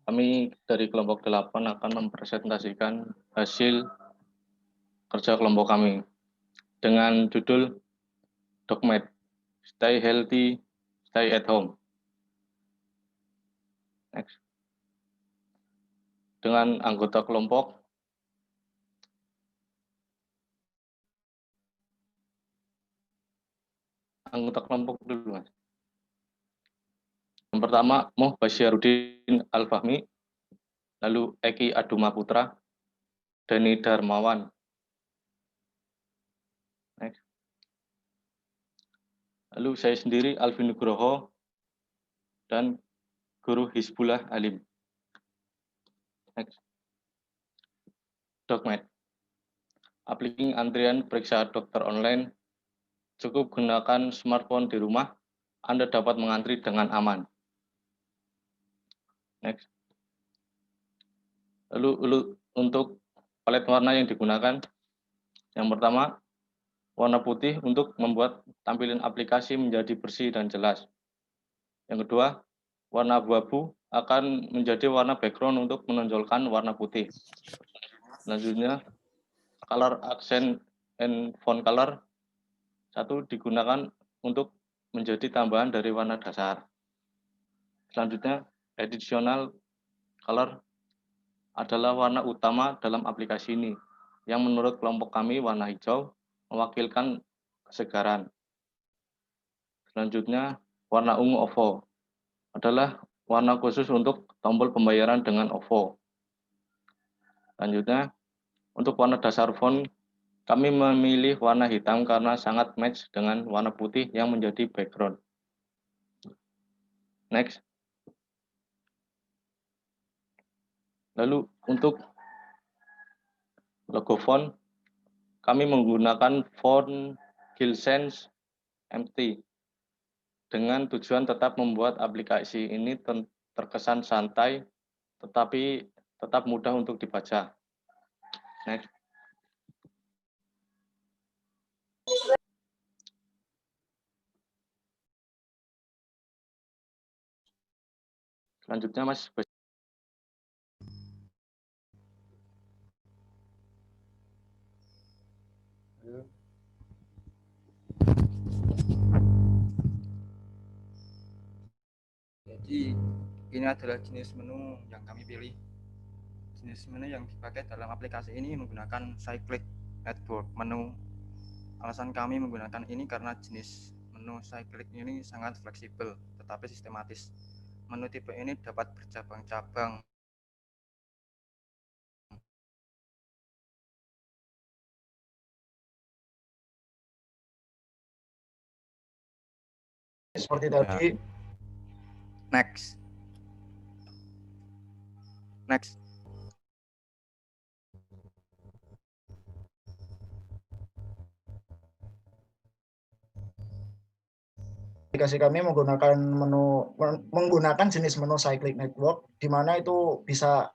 Speaker 3: Kami dari kelompok 8 akan mempresentasikan hasil kerja kelompok kami dengan judul Dogmed, Stay Healthy, Stay at Home. Next. Dengan anggota kelompok dulu, Mas. Yang pertama, Moh Basyarudin Al-Fahmi, lalu Eki Aduma Putra, Dani Darmawan. Next. Lalu saya sendiri Alvin Nugroho dan Guru Hizbullah Alim. Next. Dogmed. Aplikasi antrian periksa dokter online. Cukup gunakan smartphone di rumah, Anda dapat mengantri dengan aman. Next. Lalu untuk palet warna yang digunakan, yang pertama, warna putih untuk membuat tampilan aplikasi menjadi bersih dan jelas. Yang kedua, warna abu-abu akan menjadi warna background untuk menonjolkan warna putih. Selanjutnya, color accent and font color. 1 digunakan untuk menjadi tambahan dari warna dasar. Selanjutnya, additional color adalah warna utama dalam aplikasi ini, yang menurut kelompok kami warna hijau mewakilkan kesegaran. Selanjutnya, warna ungu OVO adalah warna khusus untuk tombol pembayaran dengan OVO. Selanjutnya, untuk warna dasar font, kami memilih warna hitam karena sangat match dengan warna putih yang menjadi background. Next. Lalu untuk logo font, kami menggunakan font Gilsense MT dengan tujuan tetap membuat aplikasi ini terkesan santai, tetapi tetap mudah untuk dibaca. Next.
Speaker 8: Selanjutnya Mas.
Speaker 9: Jadi ini adalah jenis menu yang kami pilih. Jenis menu yang dipakai dalam aplikasi ini menggunakan cyclic network menu. Alasan kami menggunakan ini karena jenis menu cyclic ini sangat fleksibel tetapi sistematis. Menu tipe ini dapat bercabang-cabang. Seperti tadi. Next. Aplikasi kami menggunakan jenis menu cyclic network, di mana itu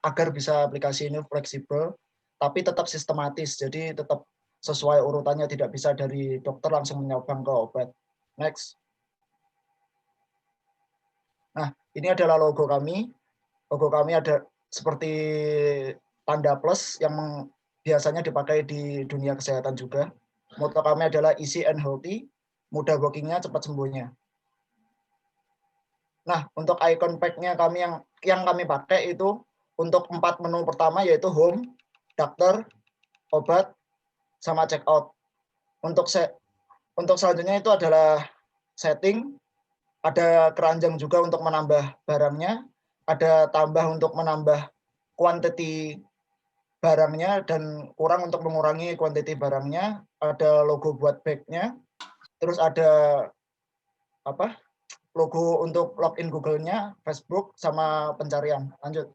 Speaker 9: agar bisa aplikasi ini fleksibel, tapi tetap sistematis. Jadi tetap sesuai urutannya, tidak bisa dari dokter langsung menyabang ke obat. Next. Nah, ini adalah logo kami. Logo kami ada seperti tanda plus yang biasanya dipakai di dunia kesehatan juga. Moto kami adalah easy and healthy, mudah workingnya, cepat sembuhnya. Nah, untuk icon pack-nya kami yang kami pakai itu untuk 4 menu pertama yaitu home, dokter, obat, sama check out. Untuk selanjutnya itu adalah setting, ada keranjang juga untuk menambah barangnya, ada tambah untuk menambah quantity barangnya, dan kurang untuk mengurangi quantity barangnya, ada logo buat bag-nya, terus ada logo untuk login Google-nya, Facebook, sama pencarian. Lanjut.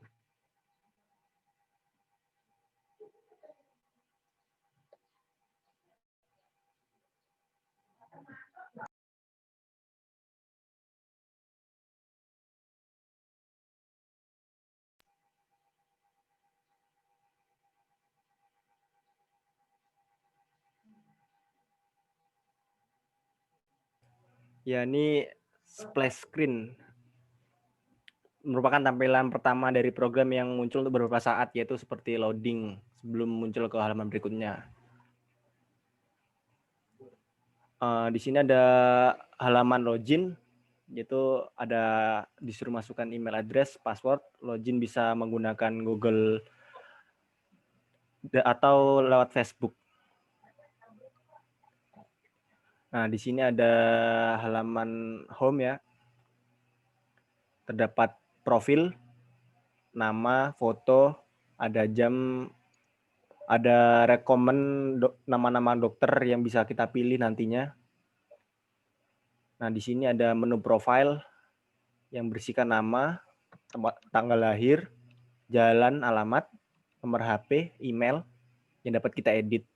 Speaker 10: Ya, ini splash screen merupakan tampilan pertama dari program yang muncul untuk beberapa saat, yaitu seperti loading sebelum muncul ke halaman berikutnya. Di sini ada halaman login, yaitu ada disuruh masukkan email address, password, login bisa menggunakan Google atau lewat Facebook. Nah, di sini ada halaman home ya. Terdapat profil, nama, foto, ada jam, ada rekomen nama-nama dokter yang bisa kita pilih nantinya. Nah, di sini ada menu profile yang berisikan nama, tanggal lahir, jalan, alamat, nomor HP, email yang dapat kita edit.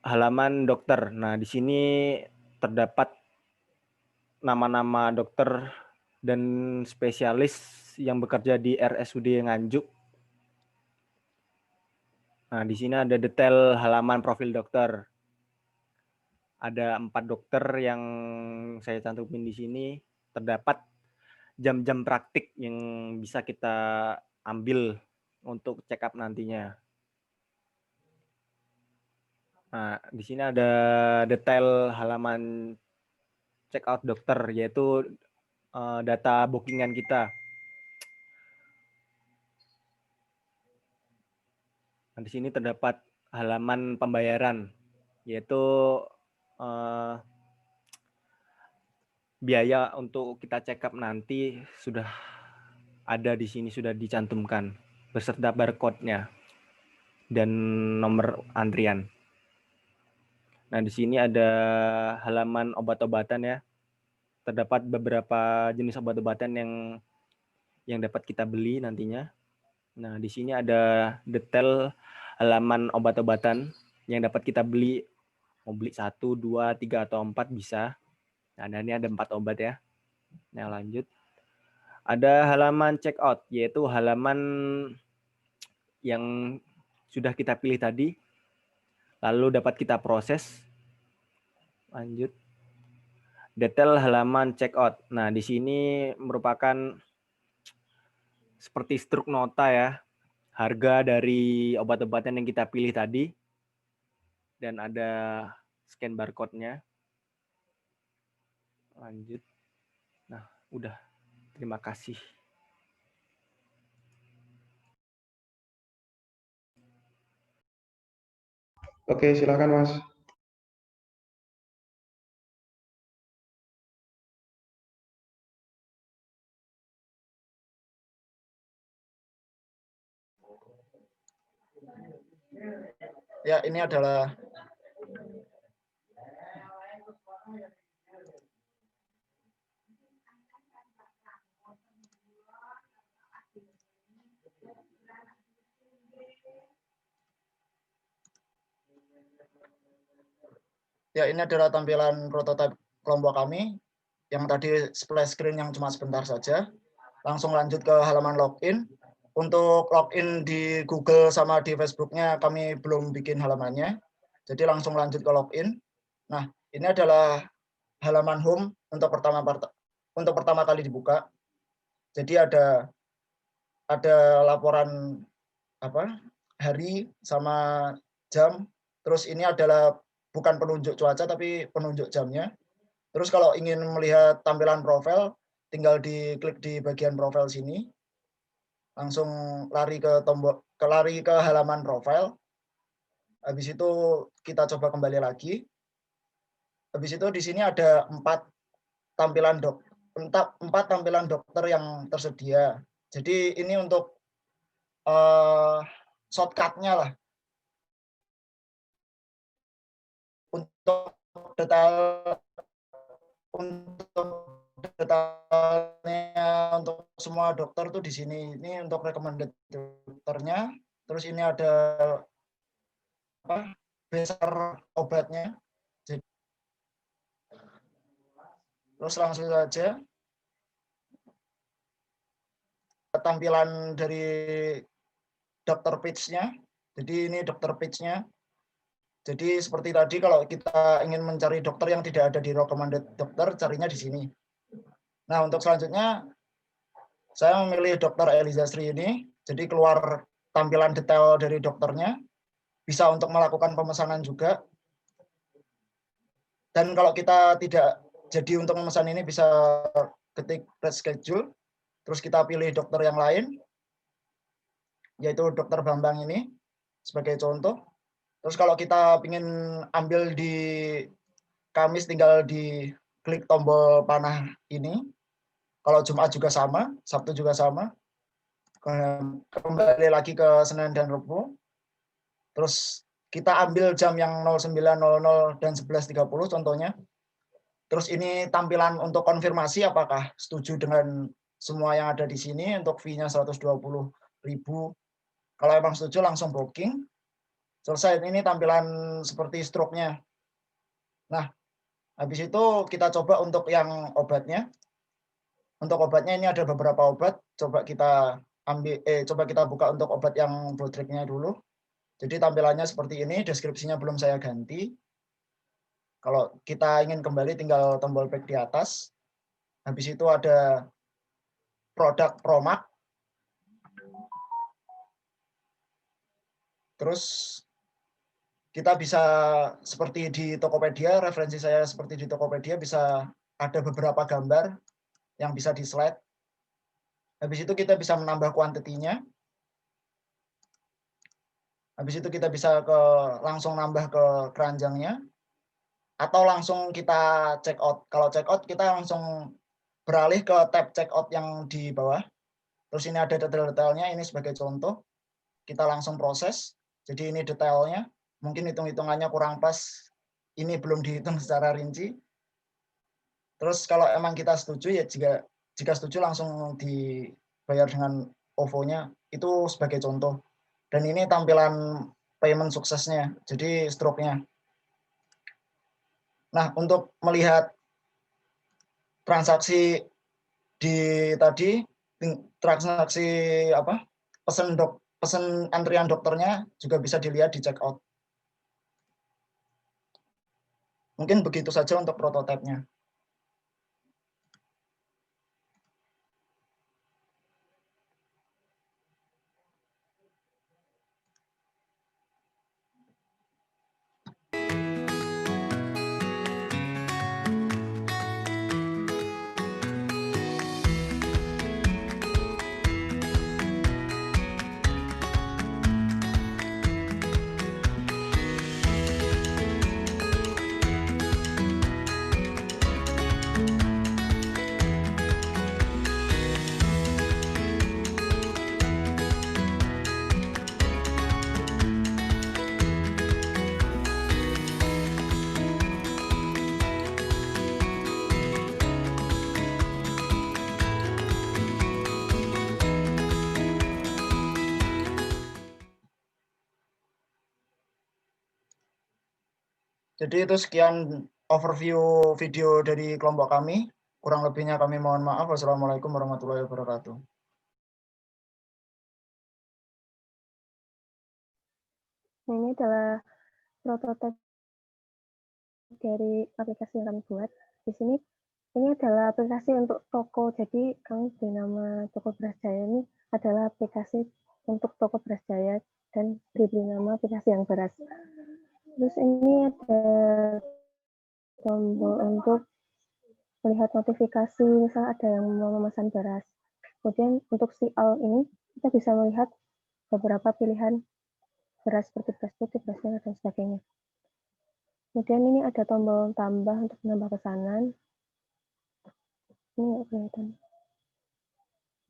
Speaker 10: Halaman dokter. Nah, di sini terdapat nama-nama dokter dan spesialis yang bekerja di RSUD Nganjuk. Nah, di sini ada detail halaman profil dokter. Ada 4 dokter yang saya cantumin di sini. Terdapat jam-jam praktik yang bisa kita ambil untuk check up nantinya. Nah, di sini ada detail halaman check out dokter, yaitu data bookingan kita. Nah, di sini terdapat halaman pembayaran, yaitu biaya untuk kita check up nanti sudah ada di sini, sudah dicantumkan beserta barcode-nya dan nomor antrian. Nah, di sini ada halaman obat-obatan ya. Terdapat beberapa jenis obat-obatan yang dapat kita beli nantinya. Nah, di sini ada detail halaman obat-obatan yang dapat kita beli. Mau beli 1, 2, 3, atau 4 bisa. Nah, dan ini ada 4 obat ya. Nah, lanjut. Ada halaman check out, yaitu halaman yang sudah kita pilih tadi. Lalu dapat kita proses. Lanjut. Detail halaman checkout. Nah, di sini merupakan seperti struk nota ya. Harga dari obat-obatan yang kita pilih tadi. Dan ada scan barcode-nya. Lanjut. Nah, udah. Terima kasih.
Speaker 14: Oke, silakan Mas.
Speaker 9: Ya, ini adalah tampilan prototipe kelompok kami yang tadi splash screen yang cuma sebentar saja. Langsung lanjut ke halaman login. Untuk login di Google sama di Facebook-nya kami belum bikin halamannya. Jadi langsung lanjut ke login. Nah, ini adalah halaman home untuk pertama kali dibuka. Jadi ada laporan hari sama jam. Terus ini adalah bukan penunjuk cuaca tapi penunjuk jamnya. Terus kalau ingin melihat tampilan profil, tinggal diklik di bagian profil sini. Langsung lari ke halaman profil. Habis itu kita coba kembali lagi. Habis itu di sini ada 4 tampilan dokter yang tersedia. Jadi ini untuk shortcut-nya lah. Untuk detailnya untuk semua dokter tuh di sini. Ini untuk recommended dokternya. Terus ini ada besar obatnya. Terus langsung saja tampilan dari dokter page-nya. Jadi ini dokter page-nya. Jadi seperti tadi kalau kita ingin mencari dokter yang tidak ada di recommended dokter, carinya di sini. Nah, untuk selanjutnya saya memilih dokter Eliza Sri ini. Jadi keluar tampilan detail dari dokternya. Bisa untuk melakukan pemesanan juga. Dan kalau kita tidak jadi untuk memesan ini bisa ketik reschedule. Terus kita pilih dokter yang lain. Yaitu dokter Bambang ini sebagai contoh. Terus kalau kita ingin ambil di Kamis tinggal di klik tombol panah ini. Kalau Jumat juga sama, Sabtu juga sama. Kembali lagi ke Senin dan Rabu. Terus kita ambil jam yang 09.00 dan 11.30 contohnya. Terus ini tampilan untuk konfirmasi apakah setuju dengan semua yang ada di sini untuk fee-nya 120.000. Kalau emang setuju langsung booking. Selesai, ini tampilan seperti stroke-nya. Nah, habis itu kita coba untuk yang obatnya. Untuk obatnya ini ada beberapa obat. Coba kita buka untuk obat yang Bodrek-nya dulu. Jadi tampilannya seperti ini, deskripsinya belum saya ganti. Kalau kita ingin kembali tinggal tombol back di atas. Habis itu ada produk Promac. Terus kita bisa seperti di Tokopedia, referensi saya seperti di Tokopedia, bisa ada beberapa gambar yang bisa di slide. Habis itu kita bisa menambah kuantitinya. Habis itu kita bisa langsung nambah ke keranjangnya. Atau langsung kita check out. Kalau check out kita langsung beralih ke tab check out yang di bawah. Terus ini ada detail-detailnya, ini sebagai contoh. Kita langsung proses. Jadi ini detailnya. Mungkin hitung-hitungannya kurang pas. Ini belum dihitung secara rinci. Terus kalau emang kita setuju, ya jika setuju langsung dibayar dengan OVO-nya. Itu sebagai contoh. Dan ini tampilan payment suksesnya. Jadi stroke-nya. Nah, untuk melihat transaksi transaksi pesan antrian dokternya juga bisa dilihat di check out. Mungkin begitu saja untuk prototipenya. Jadi itu sekian overview video dari kelompok kami. Kurang lebihnya kami mohon maaf. Wassalamualaikum warahmatullahi wabarakatuh.
Speaker 18: Nah, ini adalah prototipe dari aplikasi yang kami buat. Di sini ini adalah aplikasi untuk toko. Jadi kami beri nama Toko Beras Jaya. Ini adalah aplikasi untuk toko beras jaya dan diberi nama aplikasi yang beras. Terus ini ada tombol untuk melihat notifikasi, misal ada yang mau memesan beras. Kemudian untuk si all ini kita bisa melihat beberapa pilihan beras seperti beras putih, beras merah, dan sebagainya. Kemudian ini ada tombol tambah untuk menambah pesanan. Ini nggak kelihatan.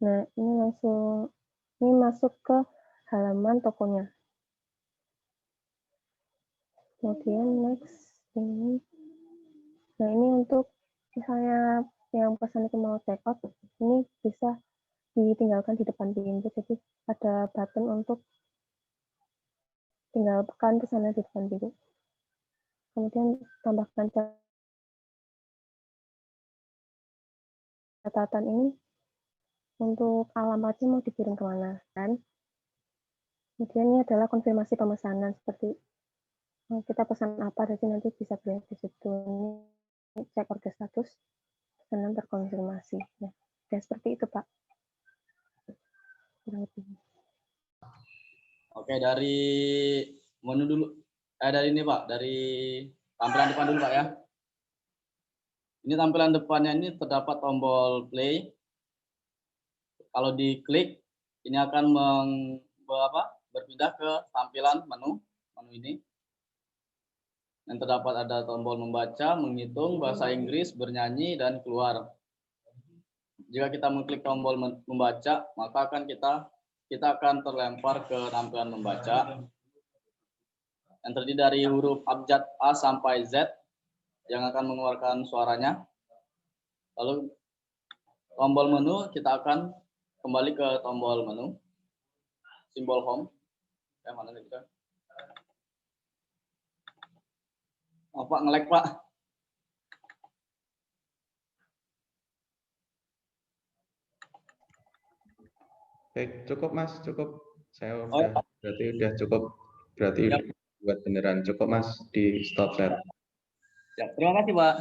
Speaker 18: Nah, ini langsung, ini masuk ke halaman tokonya. Kemudian next ini. Nah, ini untuk misalnya yang pesan itu mau check out, ini bisa ditinggalkan di depan pintu. Jadi ada button untuk tinggalkan pesanan di depan pintu. Kemudian tambahkan catatan ini untuk alamatnya mau dikirim kemana, kan? Kemudian ini adalah konfirmasi pemesanan, seperti kita pesan apa, jadi nanti bisa dilihat di situ. Ini cek order status, pesanan terkonfirmasi. Ya, dan seperti itu, Pak.
Speaker 1: Oke, dari menu dulu. Dari ini Pak, dari tampilan depan dulu Pak ya. Ini tampilan depannya ini terdapat tombol play. Kalau diklik, ini akan berpindah ke tampilan menu ini. Yang terdapat ada tombol membaca, menghitung, bahasa Inggris, bernyanyi, dan keluar. Jika kita mengklik tombol membaca, maka akan kita akan terlempar ke tampilan membaca yang terdiri dari huruf abjad A sampai Z yang akan mengeluarkan suaranya. Lalu tombol menu, kita akan kembali ke tombol menu, simbol home. Ya, mana kita? Oh, Pak, nge-lag Pak.
Speaker 14: Baik, cukup Mas, cukup. Saya berarti udah cukup. Berarti udah buat beneran cukup Mas, di stop set.
Speaker 1: Ya, terima kasih Pak.